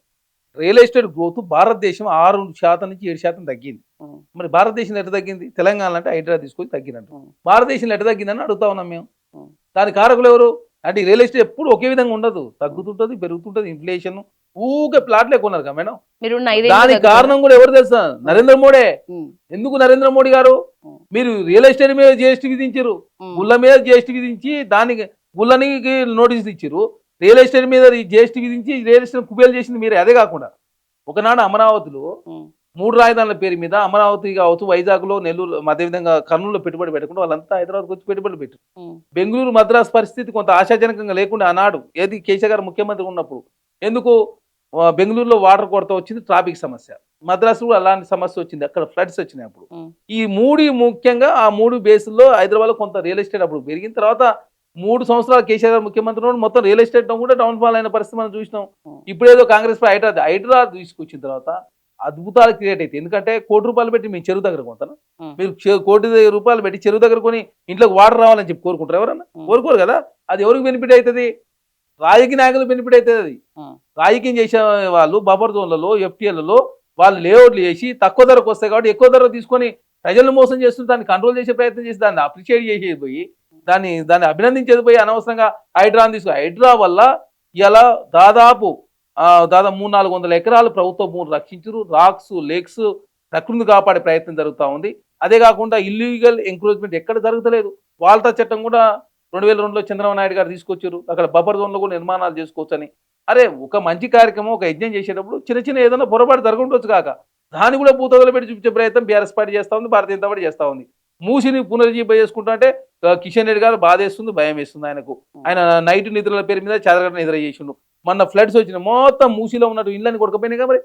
రియల్ ఎస్టేట్ గ్రోత్ భారతదేశం 6% నుంచి 7% తగ్గింది. మరి భారతదేశంలో ఎట్లా తగ్గింది? తెలంగాణ అంటే హైడ్రా తీసుకొని తగ్గినట్టు. భారతదేశంలో ఎట్లా తగ్గిందని అడుగుతా ఉన్నాం మేము. దాని కారకులు ఎవరు అంటే రియల్ ఎస్టేట్ ఎప్పుడు ఒకే విధంగా ఉండదు, తగ్గుతుంటది, పెరుగుతుంటది. ఇన్ఫ్లేషన్ ఊకే ప్లాట్లే కొన్నారు కదా మేడం. దానికి కారణం కూడా ఎవరు తెలుసా? నరేంద్ర మోడీ. ఎందుకు నరేంద్ర మోడీ గారు? మీరు రియల్ ఎస్టేట్ మీద GST విధించారు, గుళ్ళ మీద GST విధించి దానికి గుళ్ళనికి నోటీసులు ఇచ్చారు. రియల్ ఎస్టేట్ మీద GST విధించి రియల్ ఎస్టేట్ కుబేలు చేసింది మీరే. అదే కాకుండా ఒకనాడు అమరావతిలో 3 రాజధానుల పేరు మీద అమరావతి కావచ్చు, వైజాగ్లో, నెల్లూరు, అదేవిధంగా కర్నూలులో పెట్టుబడి పెట్టకుండా వాళ్ళంతా హైదరాబాద్కి వచ్చి పెట్టుబడి పెట్టారు. బెంగళూరు, మద్రాసు పరిస్థితి కొంత ఆశాజనకంగా లేకుండా ఆనాడు ఏది కేసీఆర్ గారు ముఖ్యమంత్రి ఉన్నప్పుడు. ఎందుకు? బెంగళూరులో వాటర్ కొరత వచ్చింది, ట్రాఫిక్ సమస్య. మద్రాసులో అలాంటి సమస్య వచ్చింది, అక్కడ ఫ్లడ్స్ వచ్చినాయి. అప్పుడు ఈ 3 ముఖ్యంగా ఆ 3 బేసుల్లో హైదరాబాద్లో కొంత రియల్ ఎస్టేట్ అప్పుడు పెరిగిన తర్వాత 3 సంవత్సరాలు కేసీఆర్ గారు ముఖ్యమంత్రి మొత్తం రియల్ ఎస్టేట్ కూడా డౌన్ ఫాల్ అయిన పరిస్థితి మనం చూసినాం. ఇప్పుడేదో కాంగ్రెస్ హైడ్రా తీసుకొచ్చిన తర్వాత అద్భుతాలు క్రియేట్ అయితే. ఎందుకంటే ₹1 కోటి పెట్టి మేము చెరువు దగ్గర కొంటాను, మీరు ₹1 కోటి పెట్టి చెరువు దగ్గర కొని ఇంట్లోకి వాటర్ రావాలని చెప్పి కోరుకుంటారు ఎవరన్నా? కోరుకోరు కదా. అది ఎవరికి బెనిఫిట్ అవుతుంది? రాజకీయ నాయకులు బెనిఫిట్ అవుతుంది. అది రాజకీయం చేసే వాళ్ళు బఫర్ జోన్లలో, FTLలలో వాళ్ళు లేఅవుట్లు చేసి తక్కువ ధరకు వస్తాయి కాబట్టి ఎక్కువ ధర తీసుకొని ప్రజలను మోసం చేస్తుంది. దాన్ని కంట్రోల్ చేసే ప్రయత్నం చేసి దాన్ని అప్రిషియేట్ చేసేది పోయి దాన్ని అభినందించేది పోయి అనవసరంగా హైడ్రాని తీసుకు. హైడ్రా వల్ల ఇలా దాదాపు 300-400 ఎకరాలు ప్రభుత్వ భూములు రక్షించరు. రాక్స్, లేక్స్, ప్రకృతిని కాపాడే ప్రయత్నం జరుగుతూ ఉంది. అదే కాకుండా ఇల్లీగల్ ఎంక్రోచ్మెంట్ ఎక్కడ జరుగుతలేదు. వాల్టా చట్టం కూడా 2002లో చంద్రబాబు నాయుడు గారు తీసుకొచ్చారు. అక్కడ బఫర్ జోన్లో కూడా నిర్మాణాలు చేసుకోవచ్చని. అరే ఒక మంచి కార్యక్రమం, ఒక యజ్ఞం చేసేటప్పుడు చిన్న ఏదైనా పొరపాటు జరుగుండొచ్చు కాక దాన్ని కూడా పూతగలు పెట్టి చూపించే ప్రయత్నం బీఆర్ఎస్ పార్టీ చేస్తూ ఉంది, భారతీయ జనతా పార్టీ చేస్తూ ఉంది. మూసిని పునరుజ్జీవ చేసుకుంటా అంటే కిషన్ రెడ్డి గారు బాధేస్తుంది, భయం వేస్తుంది ఆయనకు. ఆయన నైట్ నిద్రల పేరు మీద చెదరగట్ట నిద్ర చేసిండు. మొన్న ఫ్లడ్స్ వచ్చిన మొత్తం మూసిలో ఉన్నట్టు ఇళ్ళని కొడుకపోయినాయి కాబట్టి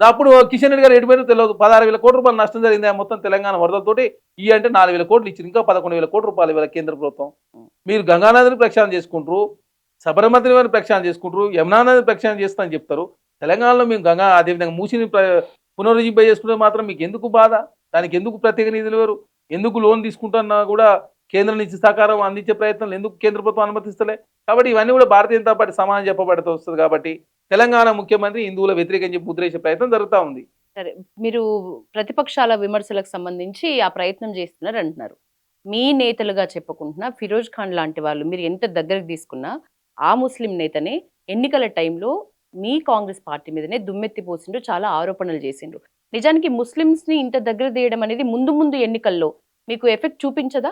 అప్పుడు కిషన్ రెడ్డి గారు ఎడిపోయినా తెలియదు. 16,000 కోట్ల రూపాయలు నష్టం జరిగింది మొత్తం తెలంగాణ వరదలతోటి. ఈ అంటే 4,000 కోట్లు ఇచ్చింది, ఇంకా 11,000 కోట్ల రూపాయలు ఇవాళ కేంద్ర ప్రభుత్వం. మీరు గంగానదిని ప్రక్షాళన చేసుకుంటారు, సబర్మతి వారిని ప్రక్షాళన చేసుకుంటారు, యమునా నదిని ప్రక్షాళన చేస్తా అని చెప్తారు. తెలంగాణలో మేము అదేవిధంగా మూసిని పునరుజ్జీవ చేసుకుంటే మాత్రం మీకు ఎందుకు బాధ? దానికి ఎందుకు ప్రత్యేక నిధులు వేరు? ఎందుకు లోన్ తీసుకుంటున్నా కూడా కేంద్రం నుంచి సహకారం అందించే ప్రయత్నాలు ఎందుకు కేంద్ర ప్రభుత్వం అనుమతిస్తలే? కాబట్టి ఇవన్నీ కూడా భారతీయ జనతా పార్టీ సమానం చెప్పబడుతూ వస్తుంది. కాబట్టి తెలంగాణ ముఖ్యమంత్రి హిందువుల వ్యతిరేకం చెప్పి ముద్రేసే ప్రయత్నం జరుగుతూ ఉంది. సరే, మీరు ప్రతిపక్షాల విమర్శలకు సంబంధించి ఆ ప్రయత్నం చేస్తున్నారు అంటున్నారు. మీ నేతలుగా చెప్పుకుంటున్న ఫిరోజ్ ఖాన్ లాంటి వాళ్ళు మీరు ఎంత దగ్గరకు తీసుకున్నా ఆ ముస్లిం నేతనే ఎన్నికల టైంలో మీ కాంగ్రెస్ పార్టీ మీదనే దుమ్మెత్తి పోసిండ్రు, చాలా ఆరోపణలు చేసిండ్రు. నిజానికి ముస్లిమ్స్ ని ఇంత దగ్గర తీయడం అనేది ముందు ఎన్నికల్లో మీకు ఎఫెక్ట్ చూపించదా?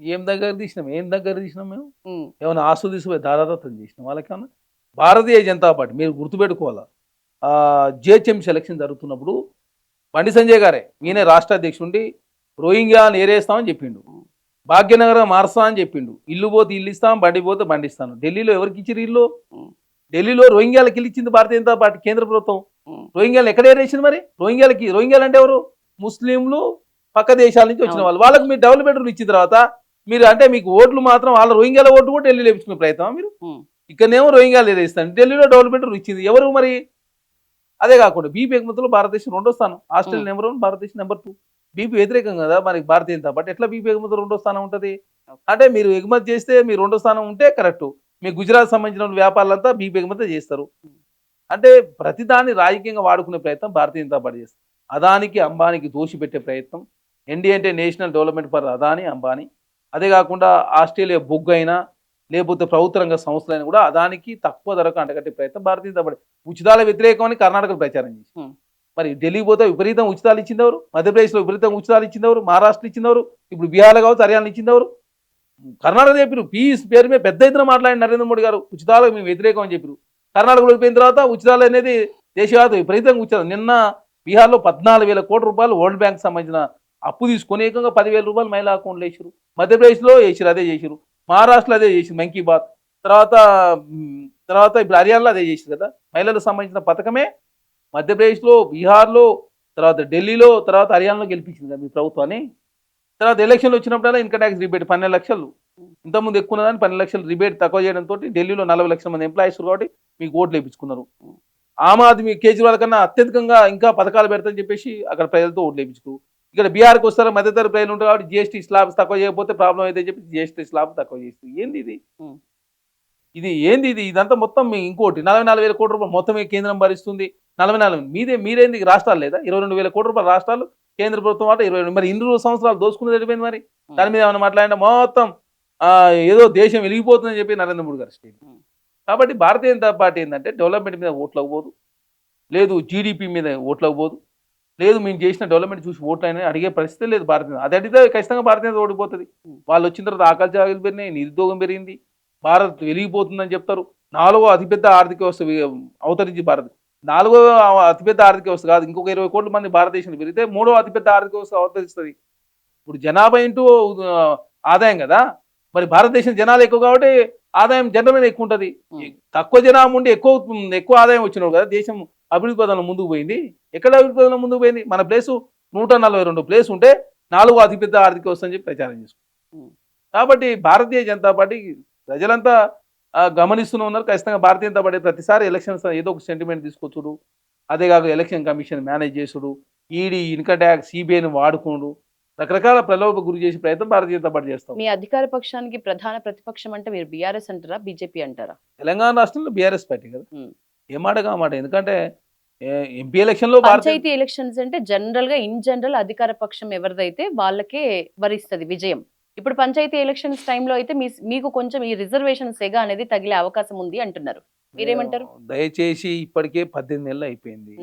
ఏం దగ్గర తీసినాం మేము? ఏమైనా ఆస్తులు తీసుకుపోయి దాదాదత్తం చేసినాం వాళ్ళకన్నా? భారతీయ జనతా పార్టీ మీరు గుర్తుపెట్టుకోవాలా, GHM సెలక్షన్ జరుగుతున్నప్పుడు బండి సంజయ్ గారే ఈయన రాష్ట్ర అధ్యక్షుడి రోహింగ్యా నేరేస్తామని చెప్పిండు, భాగ్యనగరం మారుస్తా అని చెప్పిండు, ఇల్లు పోతే ఇల్లు ఇస్తాం, బండి పోతే బండి ఇస్తాను. ఢిల్లీలో ఎవరికి ఇచ్చారు ఇల్లు? ఢిల్లీలో రోహింగ్యాలకు ఇల్లు ఇచ్చింది భారతీయ జనతా పార్టీ కేంద్ర ప్రభుత్వం. రోహింగ్యాలు ఎక్కడ ఏరేసింది మరి? రోహింగ్యాలు అంటే ఎవరు? ముస్లింలు పక్క దేశాల నుంచి వచ్చిన వాళ్ళు. వాళ్ళకి మీరు డబుల్ బెడ్రూమ్ ఇచ్చిన తర్వాత మీరు అంటే మీకు ఓట్లు మాత్రం వాళ్ళ రోహింగ్యాల ఓట్లు కూడా ఢిల్లీ లేపించుకునే ప్రయత్నం మీరు. ఇక్కడనేమో రోహింగ్యాలు ఏరేస్తాను, ఢిల్లీలో డబుల్ బెడ్రూమ్ ఇచ్చింది ఎవరు మరి? అదే కాకుండా బీపీ ఎగుమతులు భారతదేశం 2వ స్థానం, ఆస్ట్రేలియా నెంబర్ 1, భారతదేశం నెంబర్ 2. బీపీ వ్యతిరేకం కదా మరి భారతీయ జనతా పార్టీ, ఎట్లా బీపీ ఎగుమతులు 2వ స్థానం ఉంటుంది? అంటే మీరు ఎగుమతి చేస్తే మీరు 2వ స్థానం ఉంటే కరెక్ట్, మీ గుజరాత్ సంబంధించిన వ్యాపారులంతా బీపీ ఎగుమతి చేస్తారు. అంటే ప్రతిదాన్ని రాజకీయంగా వాడుకునే ప్రయత్నం భారతీయ జనతా పార్టీ చేస్తారు. అదానికి అంబానీకి దోషి పెట్టే ప్రయత్నం. ఎన్డీఏ అంటే national development for Adani Ambani. అదే కాకుండా ఆస్ట్రేలియా బొగ్గు అయినా లేకపోతే ప్రభుత్వ రంగ సంస్థలైనా కూడా అదానికి తక్కువ ధరకు అంటగట్టే ప్రయత్నం భారతీయ జనతా పార్టీ. ఉచితాల వ్యతిరేకం అని కర్ణాటకలో ప్రచారం చేసి మరి ఢిల్లీకి పోతే విపరీతం ఉచితాలు ఇచ్చిందెవరు? మధ్యప్రదేశ్లో విపరీతం ఉచితాలు ఇచ్చిందెవరు? మహారాష్ట్ర ఇచ్చిందెవరు? ఇప్పుడు బీహార్లో కావచ్చు, హర్యానా ఇచ్చిందెవరు? కర్ణాటక చెప్పారు. పీస్ పేరు మీద పెద్ద ఎత్తున మాట్లాడిన నరేంద్ర మోడీ గారు ఉచితాలకు మేము వ్యతిరేకం అని చెప్పారు. కర్ణాటకలో వెళ్ళిపోయిన తర్వాత ఉచితాలు అనేది దేశవ్యాప్తంగా విపరీతంగా ఉచితాలు. నిన్న బీహార్లో 14,000 కోట్ల రూపాయలు వరల్డ్ బ్యాంక్ సంబంధించిన అప్పు తీసుకొని ఏకంగా 10,000 రూపాయలు మహిళా అకౌంట్లు వేసారు. మధ్యప్రదేశ్లో వేసారు, అదే చేసారు. మహారాష్ట్రలో అదే చేసింది మన్ కీ బాత్. తర్వాత ఇప్పుడు హర్యానాలో అదే చేసారు కదా. మహిళలకు సంబంధించిన పథకమే మధ్యప్రదేశ్లో, బీహార్లో, తర్వాత ఢిల్లీలో, తర్వాత హర్యానాలో గెలిపించింది కదా మీ ప్రభుత్వాన్ని. తర్వాత ఎలక్షన్లు వచ్చినప్పుడల్లా ఇన్కమ్ ట్యాక్స్ రిబేట్ 12 లక్షలు, ఇంతకుముందు ఎక్కువ ఉన్నదాన్ని 12 లక్షలు రిబేట్ తక్కువ చేయడంతో ఢిల్లీలో 40 లక్షల మంది ఎంప్లాయీస్ కాబట్టి మీకు ఓట్లు వేయించుకున్నారు. ఆమ్ ఆద్మీ కేజ్రీవాల్ కన్నా అత్యధికంగా ఇంకా పథకాలు పెడతారని చెప్పేసి అక్కడ ప్రజలతో ఓట్లు వేయించుకు. ఇక్కడ బీహార్కి వస్తారు, మధ్యతర ప్రజలు ఉంటారు కాబట్టి జీఎస్టీ స్లాబ్స్ తక్కువ చేయకపోతే ప్రాబ్లం అయితే చెప్పి జీఎస్టీ స్లాబ్ తక్కువ చేస్తుంది. ఏంది ఇది ఇదంతా మొత్తం ఇంకోటి 44,000 కోట్ల రూపాయలు మొత్తం కేంద్రం భరిస్తుంది. 44 మీరేంది రాష్ట్రాలు లేదా? 22,000 కోట్ల రూపాయలు రాష్ట్రాలు, కేంద్ర ప్రభుత్వం అంటే 22. మరి 2 సంవత్సరాలు దోసుకుని జరిపోయింది. మరి దాని మీద ఏమైనా మాట్లాడినా మొత్తం ఏదో దేశం వెలిగిపోతుందని చెప్పి నరేంద్ర మోడీ గారు స్టేట్. కాబట్టి భారతీయ జనతా పార్టీ ఏంటంటే డెవలప్మెంట్ మీద ఓట్లు అవ్వబోదు, లేదు జీడిపి మీద ఓట్లు అవ్వబోదు, లేదు మేము చేసిన డెవలప్మెంట్ చూసి ఓట్లు అయినా అడిగే పరిస్థితి లేదు భారతీయ. అది అడిగితే ఖచ్చితంగా భారతీయ జనతా ఓడిపోతుంది. వాళ్ళు వచ్చిన తర్వాత ఆకలి జాగులు పెరిగినాయి, నిరుద్యోగం పెరిగింది, భారత్ వెలిగిపోతుందని చెప్తారు. 4వ అతిపెద్ద ఆర్థిక వ్యవస్థ అవతరించి భారత్ 4వ అతిపెద్ద ఆర్థిక వ్యవస్థ కాదు, ఇంకొక 20 కోట్ల మంది భారతదేశంలో పెరిగితే 3వ అతిపెద్ద ఆర్థిక వ్యవస్థ అవతరిస్తుంది. ఇప్పుడు జనాభా ఇంటూ ఆదాయం కదా. మరి భారతదేశం జనాలు ఎక్కువ కాబట్టి ఆదాయం జనరల్ మీద ఎక్కువ ఉంటుంది. తక్కువ జనాభా ఉండి ఎక్కువ ఆదాయం వచ్చినాడు కదా దేశం అభివృద్ధి పదంలో ముందుకు పోయింది. ఎక్కడ అభివృద్ధి పదంలో ముందుకు పోయింది? మన ప్లేసు 142 ప్లేస్ ఉంటే 4వ అతిపెద్ద ఆర్థిక వ్యవస్థ అని చెప్పి ప్రచారం చేసుకుంటాం. కాబట్టి భారతీయ జనతా పార్టీ ప్రజలంతా గమనిస్తూనే ఉన్నారు. ఖచ్చితంగా భారతీయ జనతా పార్టీ ప్రతిసారి ఎలక్షన్స్ ఏదో ఒక సెంటిమెంట్ తీసుకొచ్చుడు, అదే కాక ఎలక్షన్ కమిషన్ మేనేజ్ చేసుడు, ఈడీ, ఇన్కమ్ ట్యాక్స్, సిబిఐని వాడుకోడు, రకరకాల ప్రలోభ గురి చేసే ప్రయత్నం భారతీయ జనతా పార్టీ చేస్తాం. మీ అధికార పక్షానికి ప్రధాన ప్రతిపక్షం అంటే మీరు బీఆర్ఎస్ అంటారా, బీజేపీ అంటారా? తెలంగాణ రాష్ట్రంలో బీఆర్ఎస్ పార్టీ కదా, ఏమాటగా మాట. ఎందుకంటే ఎంపీ ఎలక్షన్ లో పంచాయతీ ఎలక్షన్స్ అంటే ఇన్ జనరల్ అధికార పక్షం ఎవరిదైతే వాళ్ళకే వరిస్తుంది విజయం. ఇప్పుడు పంచాయతీ ఎలక్షన్స్ టైంలో అయితే మీకు కొంచెం ఈ రిజర్వేషన్ సెగ అనేది తగిలే అవకాశం ఉంది అంటున్నారు. మీరేమంటారు? దయచేసి ఇప్పటికే 18 నెలలు అయిపోయింది.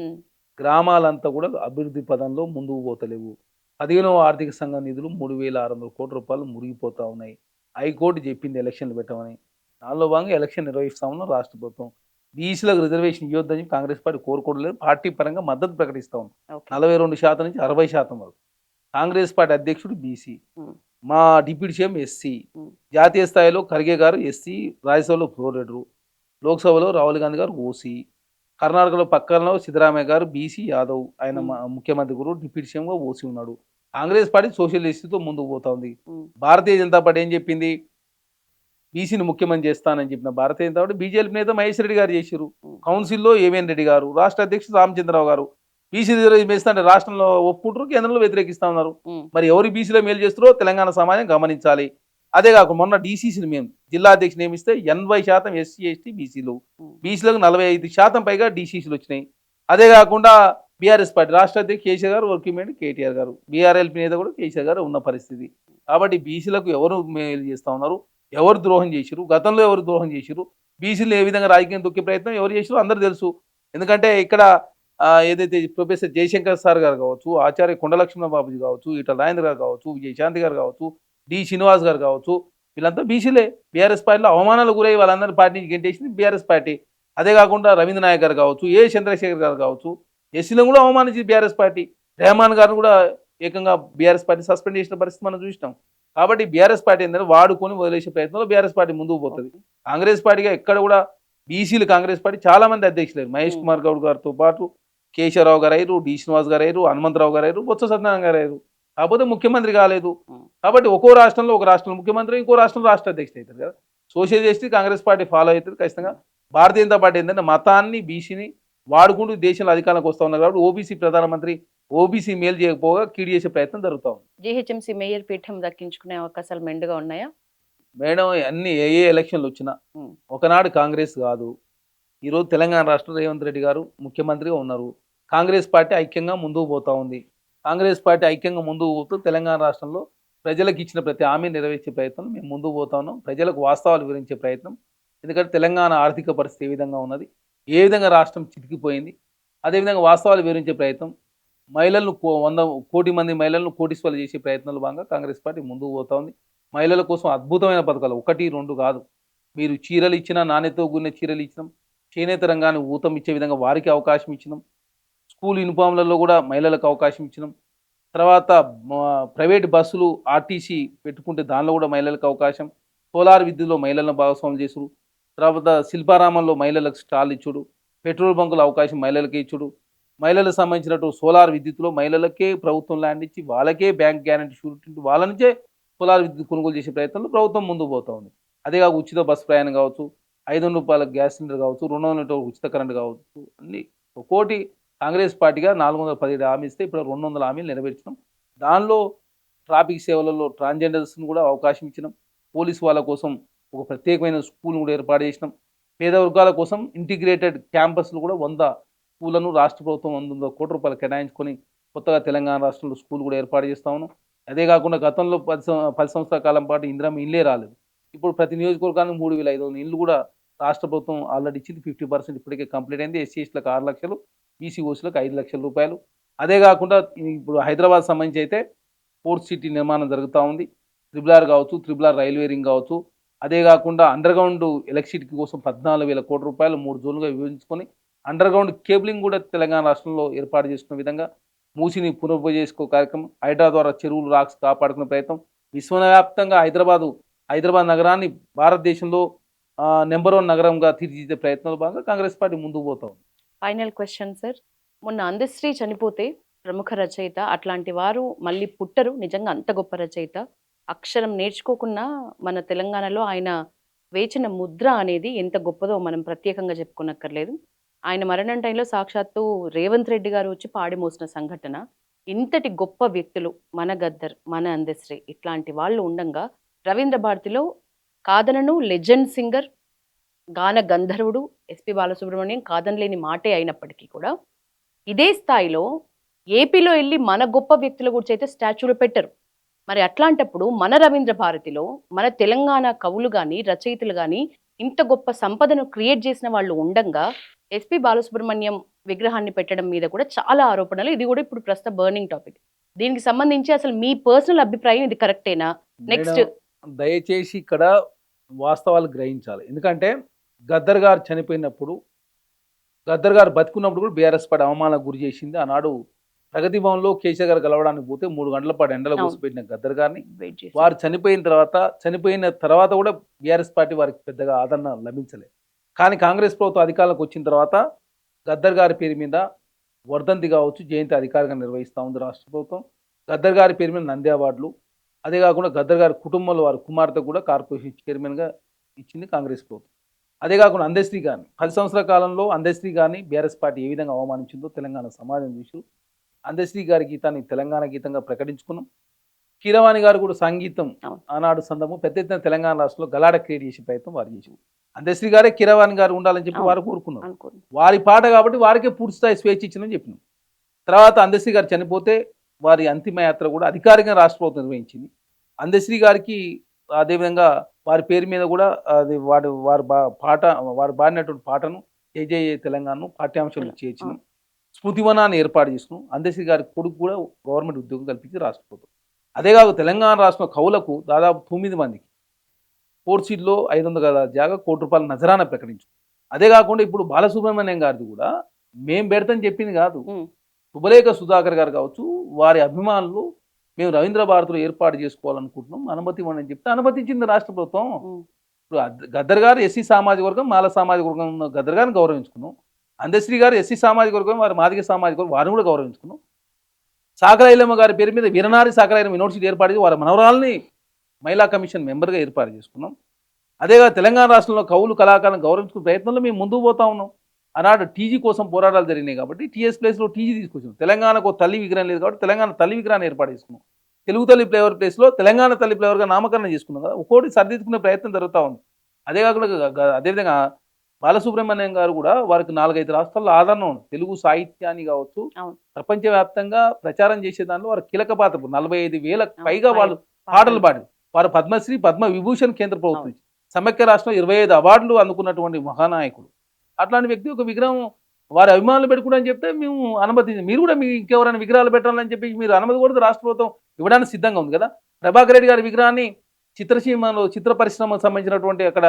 గ్రామాలంతా కూడా అభివృద్ధి పదంలో ముందుకు పోతలేవు. 15వ ఆర్థిక సంఘం నిధులు 3,600 కోట్ల రూపాయలు మురిగిపోతా ఉన్నాయి. హైకోర్టు చెప్పింది ఎలక్షన్లు పెట్టమని. దానిలో భాగంగా ఎలక్షన్ నిర్వహిస్తామని రాష్ట్ర ప్రభుత్వం. బీసీలకు రిజర్వేషన్ ఇవ్వద్దని కాంగ్రెస్ పార్టీ కోరుకోవట్లేదు. పార్టీ పరంగా మద్దతు ప్రకటిస్తా ఉంది. 42% నుంచి 60% వరకు. కాంగ్రెస్ పార్టీ అధ్యక్షుడు బీసీ, మా డిప్యూటీ సీఎం ఎస్సీ, జాతీయ స్థాయిలో ఖర్గే గారు ఎస్సీ, రాజ్యసభలో ఫ్లోరెడరు, లోక్సభలో రాహుల్ గాంధీ గారు ఓసీ, కర్ణాటకలో పక్కనలో సిద్ధరామయ్య గారు బీసీ, యాదవ్ ఆయన ముఖ్యమంత్రి గురు, డిప్యూటీ సీఎంగా ఓసీ ఉన్నాడు. కాంగ్రెస్ పార్టీ సోషలిస్టుతో ముందుకు పోతా ఉంది. భారతీయ జనతా పార్టీ ఏం చెప్పింది? బీసీని ముఖ్యమంత్రి చేస్తానని చెప్పిన భారతీయ జనతా పార్టీ బీజేపీ నేత మహేష్ రెడ్డి గారు చేశారు. కౌన్సిల్లో ఏవిఎన్ రెడ్డి గారు, రాష్ట్ర అధ్యక్షుడు రామచంద్రరావు గారు బీసీ రిజర్వేషన్ వేస్తుంటే రాష్ట్రంలో ఒప్పుకుంటారు, కేంద్రంలో వ్యతిరేకిస్తా ఉన్నారు. మరి ఎవరు బీసీలో మేలు చేస్తారో తెలంగాణ సమాజం గమనించాలి. అదే కాకుండా మొన్న డీసీసీని మేము జిల్లా అధ్యక్షుడు నియమిస్తే 80% ఎస్సీ ఎస్టీ బీసీలు, బీసీలకు 45% పైగా డీసీసీలు వచ్చినాయి. అదే కాకుండా బీఆర్ఎస్ పార్టీ రాష్ట్ర అధ్యక్షుడు కేసీఆర్ గారు, వర్కింగ్ మేట్ కేటీఆర్ గారు, బీఆర్ఎల్పీ నేత కూడా కేసీఆర్ గారు ఉన్న పరిస్థితి. కాబట్టి బీసీలకు ఎవరు మేలు చేస్తూ ఉన్నారు, ఎవరు ద్రోహం చేసిరు, గతంలో ఎవరు ద్రోహం చేసిరు, బీసీలు ఏ విధంగా రాజకీయం దొక్కే ప్రయత్నం ఎవరు చేసిరో అందరూ తెలుసు. ఎందుకంటే ఇక్కడ ఏదైతే ప్రొఫెసర్ జయశంకర్ సార్ గారు కావచ్చు, ఆచార్య కొండలక్ష్మణ బాబుజీ కావచ్చు, ఈటల రాజేంద్ర గారు కావచ్చు, విజయశాంతి గారు కావచ్చు, డి శ్రీనివాస్ గారు కావచ్చు, వీళ్ళంతా బీసీలే. బీఆర్ఎస్ పార్టీలో అవమానాలు గురై వాళ్ళందరూ పార్టీ నుంచి గెంటేసింది బీఆర్ఎస్ పార్టీ. అదే కాకుండా రవీంద్ర నాయక్ గారు కావచ్చు, ఏ చంద్రశేఖర్ గారు కావచ్చు, ఎస్సీలను కూడా అవమానించింది బీఆర్ఎస్ పార్టీ. రెహమాన్ గారిని కూడా ఏకంగా బీఆర్ఎస్ పార్టీ సస్పెండ్ చేసిన పరిస్థితి మనం చూసినాం. కాబట్టి బీఆర్ఎస్ పార్టీ ఏంటంటే వాడుకొని వదిలేసే ప్రయత్నంలో బీఆర్ఎస్ పార్టీ ముందుకు పోతుంది. కాంగ్రెస్ పార్టీగా ఎక్కడ కూడా బీసీలు కాంగ్రెస్ పార్టీ చాలా మంది అధ్యక్షులు, మహేష్ కుమార్ గౌడ్ గారితో పాటు కేశవరావు గారు అయ్యారు, డి శ్రీనివాస్ గారు అయ్యారు, హనుమంతరావు గారు అయ్యారు, బొత్స సత్యనారాయణ గారు అయ్యారు. కాకపోతే ముఖ్యమంత్రి కాలేదు. కాబట్టి ఒక్కో రాష్ట్రంలో ఒక రాష్ట్రంలో ముఖ్యమంత్రి, ఇంకో రాష్ట్రంలో రాష్ట్ర అధ్యక్షుడు అవుతారు కదా. సోషలిస్ట్ కాంగ్రెస్ పార్టీ ఫాలో అవుతుంది ఖచ్చితంగా. భారతీయ జనతా పార్టీ ఏంటంటే మతాన్ని బీసీని వాడుకుంటూ దేశంలో అధికారంలోకి వస్తూ ఉన్నారు కాబట్టి ఓబీసీ ప్రధానమంత్రి ఓబీసీ మేలు చేయకపోగా కీడు చేసే ప్రయత్నం జరుగుతూ ఉంది. జీహెచ్ఎంసీ మేయర్ పీఠం దక్కించుకునే అవకాశాలు మెండుగా ఉన్నాయా? మేడం అన్ని ఏ ఎలక్షన్లు వచ్చినా ఒకనాడు కాంగ్రెస్ కాదు, ఈరోజు తెలంగాణ రాష్ట్రం రేవంత్ రెడ్డి గారు ముఖ్యమంత్రిగా ఉన్నారు. కాంగ్రెస్ పార్టీ ఐక్యంగా ముందుకు పోతా ఉంది. కాంగ్రెస్ పార్టీ ఐక్యంగా ముందుకు పోతూ తెలంగాణ రాష్ట్రంలో ప్రజలకు ఇచ్చిన ప్రతి హామీ నెరవేర్చే ప్రయత్నం మేము ముందుకు పోతా ఉన్నాం. ప్రజలకు వాస్తవాలు వివరించే ప్రయత్నం. ఎందుకంటే తెలంగాణ ఆర్థిక పరిస్థితి ఏ విధంగా ఉన్నది, ఏ విధంగా రాష్ట్రం చితికిపోయింది, అదేవిధంగా వాస్తవాలు వివరించే ప్రయత్నం. మహిళలను 100 కోటి మంది మహిళలను కోటీశ్వరులు చేసే ప్రయత్నాలు భాగంగా కాంగ్రెస్ పార్టీ ముందుకు పోతా ఉంది. మహిళల కోసం అద్భుతమైన పథకాలు 1, 2 కాదు. మీరు చీరలు ఇచ్చినా, నాణ్యతతో కూడిన చీరలు ఇచ్చినాం. చేనేత రంగాన్ని ఊతం ఇచ్చే విధంగా వారికి అవకాశం ఇచ్చినాం. స్కూల్ యూనిఫామ్లలో కూడా మహిళలకు అవకాశం ఇచ్చినాం. తర్వాత ప్రైవేట్ బస్సులు ఆర్టీసీ పెట్టుకుంటే దానిలో కూడా మహిళలకు అవకాశం. సోలార్ విద్యుత్లో మహిళలను భాగస్వామ్యం చేసుడు. తర్వాత శిల్పారామంలో మహిళలకు స్టాల్ ఇచ్చుడు. పెట్రోల్ బంకుల అవకాశం మహిళలకే ఇచ్చుడు. మహిళలకు సంబంధించినట్టు సోలార్ విద్యుత్తులో మహిళలకే ప్రభుత్వం ల్యాండ్ ఇచ్చి వాళ్ళకే బ్యాంక్ గ్యారంటీ షూరిటీ వాళ్ళ నుంచే సోలార్ విద్యుత్ కొనుగోలు చేసే ప్రయత్నంలో ప్రభుత్వం ముందుకు పోతా ఉంది. అదేకాక ఉచిత బస్సు ప్రయాణం కావచ్చు, 500 రూపాయల గ్యాస్ సిలిండర్ కావచ్చు, 200 యూనిట్ల ఉచిత కరెంట్ కావచ్చు, అన్ని ఒక్కోటి కాంగ్రెస్ పార్టీగా 417 హామీ ఇస్తే ఇప్పుడు 200 హామీలు నెరవేర్చినాం. దానిలో ట్రాఫిక్ సేవలలో ట్రాన్స్జెండర్స్ని కూడా అవకాశం ఇచ్చినాం. పోలీసు వాళ్ళ కోసం ఒక ప్రత్యేకమైన స్కూల్ను కూడా ఏర్పాటు చేసినాం. పేద వర్గాల కోసం ఇంటిగ్రేటెడ్ క్యాంపస్లు కూడా 100 స్కూళ్లను రాష్ట్ర ప్రభుత్వం 100 కోట్ల రూపాయలు కేటాయించుకొని కొత్తగా తెలంగాణ రాష్ట్రంలో స్కూల్ కూడా ఏర్పాటు చేస్తా ఉన్నాం. అదే కాకుండా గతంలో 10 సంవత్సరాల కాలం పాటు ఇందిరమ్మ ఇల్లే రాలేదు. ఇప్పుడు ప్రతి నియోజకవర్గానికి 3,500 ఇళ్ళు కూడా రాష్ట్ర ప్రభుత్వం ఆల్రెడీ ఇచ్చింది. 50% ఇప్పటికే కంప్లీట్ అయింది. ఎస్సీ ఎస్టీలకు 6 లక్షలు, బీసీ ఓసీలకు 5 లక్షల రూపాయలు. అదే కాకుండా ఇప్పుడు హైదరాబాద్ సంబంధించి అయితే పోర్ట్ సిటీ నిర్మాణం జరుగుతూ ఉంది. RRR కావచ్చు, RRR రైల్వే రింగ్ కావచ్చు. అదే కాకుండా అండర్గ్రౌండ్ ఎలక్ట్రిసిటీ కోసం 14,000 కోట్ల రూపాయలు 3 జోన్లుగా విభజించుకొని అండర్గ్రౌండ్ కేబులింగ్ కూడా తెలంగాణ రాష్ట్రంలో ఏర్పాటు చేసుకున్న విధంగా మూసిని పునరుద్ధరించుకో కార్యక్రమం, హైడ్రా ద్వారా చెరువులు రాక్స్ కాపాడుకునే ప్రయత్నం. విశ్వవ్యాప్తంగా హైదరాబాద్ నగరాన్ని భారతదేశంలో నెంబర్ 1 నగరంగా తీర్చిదిద్దే ప్రయత్నాలు భాగంగా కాంగ్రెస్ పార్టీ ముందుకు పోతా ఉంది. ఫైనల్ క్వశ్చన్ సార్, మొన్న అందశ్రీ చనిపోతే ప్రముఖ రచయిత, అట్లాంటి వారు మళ్ళీ పుట్టరు. నిజంగా అంత గొప్ప రచయిత, అక్షరం నేర్చుకోకున్నా మన తెలంగాణలో ఆయన వేచిన ముద్ర అనేది ఎంత గొప్పదో మనం ప్రత్యేకంగా చెప్పుకోనక్కర్లేదు. ఆయన మరణం టైంలో సాక్షాత్తు రేవంత్ రెడ్డి గారు వచ్చి పాడి మోసిన సంఘటన. ఇంతటి గొప్ప వ్యక్తులు మన గద్దర్, మన అందశ్రీ ఇట్లాంటి వాళ్ళు ఉండంగా రవీంద్ర భారతిలో కాదనను లెజెండ్ సింగర్, గాన గంధర్వుడు ఎస్పి బాలసుబ్రహ్మణ్యం కాదనలేని మాటే అయినప్పటికీ కూడా ఇదే స్థాయిలో ఏపీలో వెళ్ళి మన గొప్ప వ్యక్తుల గురించి అయితే స్టాచ్యూలు పెట్టరు. మరి అట్లాంటప్పుడు మన రవీంద్ర భారతిలో మన తెలంగాణ కవులు కానీ రచయితలు కానీ ఇంత గొప్ప సంపదను క్రియేట్ చేసిన వాళ్ళు ఉండంగా ఎస్పి బాలసుబ్రహ్మణ్యం విగ్రహాన్ని పెట్టడం మీద కూడా చాలా ఆరోపణలు. ఇది కూడా ఇప్పుడు ప్రస్తుత బర్నింగ్ టాపిక్. దీనికి సంబంధించి అసలు మీ పర్సనల్ అభిప్రాయం ఇది కరెక్టేనా? నెక్స్ట్ దయచేసి ఇక్కడ వాస్తవాలు గ్రహించాలి. ఎందుకంటే గద్దర్ గారు చనిపోయినప్పుడు, గద్దర్ గారు బతుకున్నప్పుడు కూడా బీఆర్ఎస్ పార్టీ అవమానాలకు గురి చేసింది. ఆనాడు ప్రగతి భవన్లో కేసీఆర్ గారు కలవడానికి పోతే 3 గంటల పాటు ఎండలో కూసిపెట్టిన గద్దర్ గారిని వారు చనిపోయిన తర్వాత కూడా బీఆర్ఎస్ పార్టీ వారికి పెద్దగా ఆదరణ లభించలేదు. కానీ కాంగ్రెస్ ప్రభుత్వం అధికారంలోకి వచ్చిన తర్వాత గద్దర్ గారి పేరు మీద వర్ధంతి కావచ్చు, జయంతి అధికారికంగా నిర్వహిస్తూ ఉంది రాష్ట్ర ప్రభుత్వం. గద్దర్ గారి పేరు మీద నంది అవార్డులు, అదే కాకుండా గద్దర్ గారి కుటుంబంలో వారి కుమార్తె కూడా కార్పొరేషన్ చైర్మన్గా ఇచ్చింది కాంగ్రెస్ ప్రభుత్వం. అదే కాకుండా అందశ్రీ గారిని 10 సంవత్సరాల కాలంలో అందశ్రీ గారిని బీఆర్ఎస్ పార్టీ ఏ విధంగా అవమానించిందో తెలంగాణ సమాజం చూసి అందశ్రీ గారి గీతాన్ని తెలంగాణ గీతంగా ప్రకటించుకున్నాం. కీరవాణి గారు కూడా సంగీతం ఆనాడు సందర్భం పెద్ద ఎత్తున తెలంగాణ రాష్ట్రంలో గలాడ క్రియేట్ చేసే ప్రయత్నం వారు చేసి అందశ్రీ గారే కీరవాణి గారు ఉండాలని చెప్పి వారు కోరుకున్నారు. వారి పాట కాబట్టి వారికే పూర్తి స్థాయి స్వేచ్ఛ ఇచ్చిందని చెప్పినాం. తర్వాత అందశ్రీ గారు చనిపోతే వారి అంతిమ యాత్ర కూడా అధికారికంగా రాష్ట్ర ప్రభుత్వం నిర్వహించింది. అందశ్రీ గారికి అదేవిధంగా వారి పేరు మీద కూడా అది వారు పాడినటువంటి పాటను జై జై తెలంగాణను పాఠ్యాంశాలు చేర్చినాం. స్మృతివనాన్ని ఏర్పాటు చేసుకున్నాం. అందశ్రీ గారి కొడుకు కూడా గవర్నమెంట్ ఉద్యోగం కల్పించి రాష్ట్ర ప్రభుత్వం. అదే కాదు తెలంగాణ రాష్ట్ర కవులకు దాదాపు 9 మందికి పోర్ట్ సీట్లో 500 గదాల జాగా ₹1 కోటి నజరాన ప్రకటించు. అదే కాకుండా ఇప్పుడు బాలసుబ్రహ్మణ్యం గారిది కూడా మేం పెడతాని చెప్పింది కాదు, శుభలేఖ సుధాకర్ గారు కావచ్చు వారి అభిమానులు మేము రవీంద్ర భారతిలో ఏర్పాటు చేసుకోవాలనుకుంటున్నాం, అనుమతి ఇవ్వండి అని చెప్తే అనుమతించింది రాష్ట్ర ప్రభుత్వం. ఇప్పుడు గద్దర్ గారు ఎస్సీ సామాజిక వర్గం, మాల సామాజిక వర్గం ఉన్న గద్దర్ గారిని గౌరవించుకున్నాం. అందశ్రీ గారు ఎస్సీ సామాజిక వర్గం, వారి మాదిగ సామాజిక వర్గం, వారిని కూడా గౌరవించుకున్నాం. సాకల ఐలమ్మ గారి పేరు మీద వీరనారి సాకల ఐలమ్మ యూనివర్సిటీ ఏర్పాటు చేసి వారి మనవరాల్ని మహిళా కమిషన్ మెంబర్గా ఏర్పాటు చేసుకున్నాం. అదేగా తెలంగాణ రాష్ట్రంలో కవులు కళాకారులను గౌరవించుకునే ప్రయత్నంలో మేము ముందుకు పోతా ఉన్నాం. ఆనాడు టీజీ కోసం పోరాటాలు జరిగినాయి కాబట్టి టీఎస్ ప్లేస్లో టీజీ తీసుకొచ్చాం. తెలంగాణకు తల్లి విగ్రహం లేదు కాబట్టి తెలంగాణ తల్లి విగ్రహాన్ని ఏర్పాటు చేసుకున్నాం. తెలుగు తల్లి ఫ్లేవర్ ప్లేస్లో తెలంగాణ తల్లి ఫ్లేవర్గా నామకరణం చేసుకున్నాం కదా. ఒక్కోటి సరిదిద్దుకునే ప్రయత్నం జరుగుతూ ఉంది. అదే కాకుండా అదేవిధంగా బాలసుబ్రహ్మణ్యం గారు కూడా వారికి 4-5 రాష్ట్రాల్లో ఆదరణ ఉంది. తెలుగు సాహిత్యాన్ని కావచ్చు, ప్రపంచవ్యాప్తంగా ప్రచారం చేసే దానిలో వారు కీలక పాత్ర. 45,000 పైగా వాళ్ళు పాటలు పాడారు. వారు పద్మశ్రీ, పద్మ విభూషణ్ కేంద్ర ప్రభుత్వం సమైక్య రాష్ట్రంలో 25 అవార్డులు అందుకున్నటువంటి మహానాయకుడు. అట్లాంటి వ్యక్తి ఒక విగ్రహం వారి అభిమానులు పెట్టుకుంటారని చెప్తే మేము అనుమతి, మీరు కూడా మీకు ఇంకెవరైనా విగ్రహాలు పెట్టాలని చెప్పి మీరు అనుమతి కూడా రాష్ట్ర ప్రభుత్వం ఇవ్వడానికి సిద్ధంగా ఉంది కదా. ప్రభాకర్ రెడ్డి గారి విగ్రహాన్ని చిత్రసీమలో చిత్ర పరిశ్రమకు సంబంధించినటువంటి అక్కడ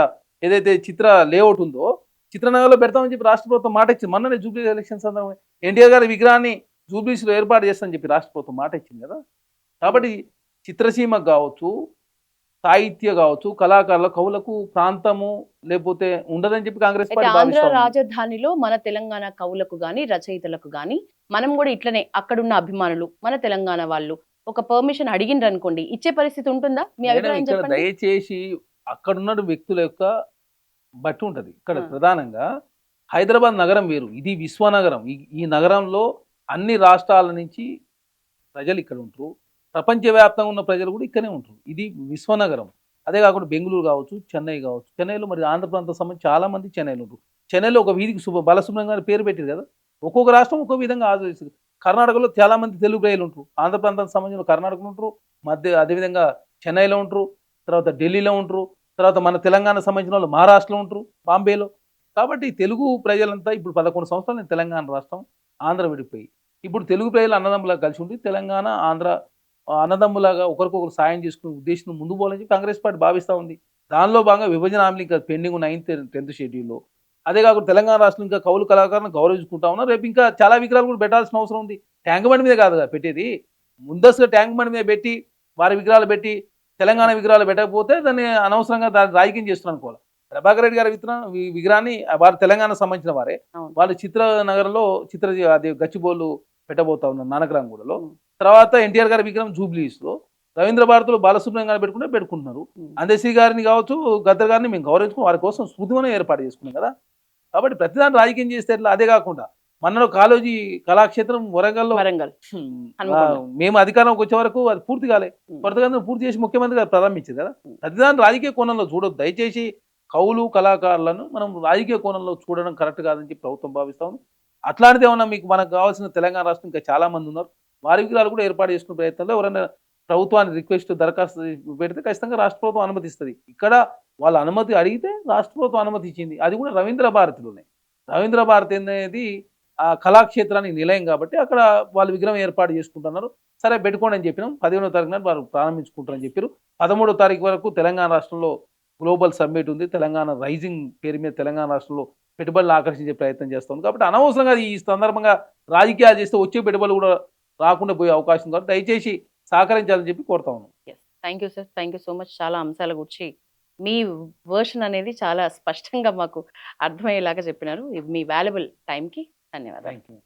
ఏదైతే చిత్ర లేఅవుట్ ఉందో చిత్రనగర్లో పెడతామని చెప్పి రాష్ట్ర ప్రభుత్వం మాట ఇచ్చింది. మొన్ననే జూబ్లీ ఎలక్షన్ సందర్భంగా ఎన్టీఆర్ గారి విగ్రహాన్ని జూబ్లీస్లో ఏర్పాటు చేస్తామని చెప్పి రాష్ట్ర ప్రభుత్వం మాట ఇచ్చింది కదా. కాబట్టి చిత్రసీమకు కావచ్చు, సాహిత్య కావచ్చు, కళాకారుల కవులకు ప్రాంతము లేకపోతే ఉండదని చెప్పి కాంగ్రెస్ పార్టీ ఆంధ్ర భావిస్తా ఉంది. రాజధానిలో మన తెలంగాణ కవులకు గాని రచయితలకు గాని మనం కూడా ఇట్లనే అక్కడున్న అభిమానులు మన తెలంగాణ వాళ్ళు ఒక పర్మిషన్ అడిగిండ్రు అనుకోండి, ఇచ్చే పరిస్థితి ఉంటుందా? మీ మేడం, అభిప్రాయం ఇక్కడ చెప్పండి. దయచేసి అక్కడున్న వ్యక్తుల యొక్క బట్టి ఉంటది. ఇక్కడ ప్రధానంగా హైదరాబాద్ నగరం వేరు, ఇది విశ్వనగరం. ఈ నగరంలో అన్ని రాష్ట్రాల నుంచి ప్రజలు ఇక్కడ ఉంటారు. ప్రపంచవ్యాప్తంగా ఉన్న ప్రజలు కూడా ఇక్కడే ఉంటారు. ఇది విశ్వనగరం. అదే కాకుండా బెంగళూరు కావచ్చు, చెన్నై కావచ్చు. చెన్నైలో మరి ఆంధ్ర ప్రాంతం సంబంధించి చాలా మంది చెన్నైలో ఉంటారు. చెన్నైలో ఒక వీధికి బాలసుబ్రహ్మణ్యం గారి పేరు పెట్టారు కదా. ఒక్కొక్క రాష్ట్రం ఒక్కొక్క విధంగా ఆచరిస్తుంది. కర్ణాటకలో చాలా మంది తెలుగు ప్రజలు ఉంటారు. ఆంధ్ర ప్రాంతానికి సంబంధించిన కర్ణాటకలో ఉంటారు, అదేవిధంగా చెన్నైలో ఉంటారు, తర్వాత ఢిల్లీలో ఉంటారు, తర్వాత మన తెలంగాణకు సంబంధించిన వాళ్ళు మహారాష్ట్రలో ఉంటారు, బాంబేలో. కాబట్టి తెలుగు ప్రజలంతా ఇప్పుడు 11 సంవత్సరాలు నేను తెలంగాణ రాష్ట్రం, ఆంధ్ర విడిపోయి ఇప్పుడు తెలుగు ప్రజలు అన్నదమ్ములాగా కలిసి ఉండి తెలంగాణ ఆంధ్ర అన్నదమ్ములాగా ఒకరికొకరు సాయం చేసుకునే ఉద్దేశం ముందు పోవాలని చెప్పి కాంగ్రెస్ పార్టీ భావిస్తూ ఉంది. దానిలో భాగంగా విభజన హామీలు ఇంకా పెండింగ్ 9th 10th షెడ్యూల్లో. అదే కాకుండా తెలంగాణ రాష్ట్రం ఇంకా కౌలు కళాకారులను గౌరవించుకుంటా ఉన్నారు. రేపు ఇంకా చాలా విగ్రహాలు కూడా పెట్టాల్సిన అవసరం ఉంది. ట్యాంక్ బండి మీద కాదు కదా పెట్టేది, ముందస్తుగా ట్యాంక్ బండి మీద పెట్టి వారి విగ్రహాలు పెట్టి తెలంగాణ విగ్రహాలు పెట్టకపోతే దాన్ని అనవసరంగా దాన్ని రాజకీయం చేస్తున్నారు అనుకోవాలి. ప్రభాకర్ రెడ్డి గారి విగ్రహాన్ని వారు తెలంగాణ సంబంధించిన వారే, వాళ్ళు చిత్రనగర్లో అది గచ్చిబోలు పెట్టబోతా ఉన్నారు నానక్రాంగూడలో. తర్వాత ఎన్టీఆర్ గారి విగ్రహం జూబ్లీస్లో, రవీంద్ర భారతిలో బాలసుబ్రహ్మణ్యం గారు పెట్టుకుంటున్నారు. అందశ్రీ గారిని కావచ్చు, గద్దర్ గారిని మేము గౌరవించుకుని వారి కోసం స్మృతివనం ఏర్పాటు చేసుకున్నాం కదా. కాబట్టి ప్రతిదాన్ని రాజకీయం చేస్తే ఎట్లా? అదే కాకుండా మనలో కాళోజీ కళాక్షేత్రం వరంగల్ మేము అధికారంలోకి వచ్చే వరకు అది పూర్తి కాలే. పూర్తి చేసి ముఖ్యమంత్రి గారు ప్రారంభించారు కదా. ప్రతిదాన్ని రాజకీయ కోణంలో చూడొద్దు దయచేసి. కవులు కళాకారులను మనం రాజకీయ కోణంలో చూడడం కరెక్ట్ కాదని చెప్పి ప్రభుత్వం భావిస్తా ఉంది. అట్లాంటిది ఏమన్నా మనకు కావాల్సిన తెలంగాణ రాష్ట్రం ఇంకా చాలా మంది ఉన్నారు, వారి విగ్రహాలు కూడా ఏర్పాటు చేసుకునే ప్రయత్నంలో ఎవరైనా ప్రభుత్వాన్ని రిక్వెస్ట్ దరఖాస్తు పెడితే ఖచ్చితంగా రాష్ట్ర ప్రభుత్వం అనుమతిస్తుంది. ఇక్కడ వాళ్ళ అనుమతి అడిగితే రాష్ట్ర ప్రభుత్వం అనుమతి ఇచ్చింది. అది కూడా రవీంద్ర భారతిలోనే. రవీంద్ర భారతి అనేది ఆ కళాక్షేత్రానికి నిలయం కాబట్టి అక్కడ వాళ్ళు విగ్రహం ఏర్పాటు చేసుకుంటున్నారు. సరే పెట్టుకోండి అని చెప్పినాం. 15వ తారీఖున వారు ప్రారంభించుకుంటారని చెప్పారు. 13వ తారీఖు వరకు తెలంగాణ రాష్ట్రంలో గ్లోబల్ సమ్మిట్ ఉంది. తెలంగాణ రైజింగ్ పేరు మీద తెలంగాణ రాష్ట్రంలో పెట్టుబడులు ఆకర్షించే ప్రయత్నం చేస్తాం. కాబట్టి అనవసరంగా ఈ సందర్భంగా రాజకీయాలు చేస్తే వచ్చే పెట్టుబడులు కూడా రాకుండా పోయే అవకాశం కాబట్టి దయచేసి సహకరించాలని చెప్పి కోరుతా ఉన్నాం. Thank you sir, thank you so much. చాలా అంశాల గురించి మీ వర్షన్ అనేది చాలా స్పష్టంగా మాకు అర్థమయ్యేలాగా చెప్పినారు. మీ వాల్యుబుల్ టైంకి ధన్యవాదాలు. Thank you.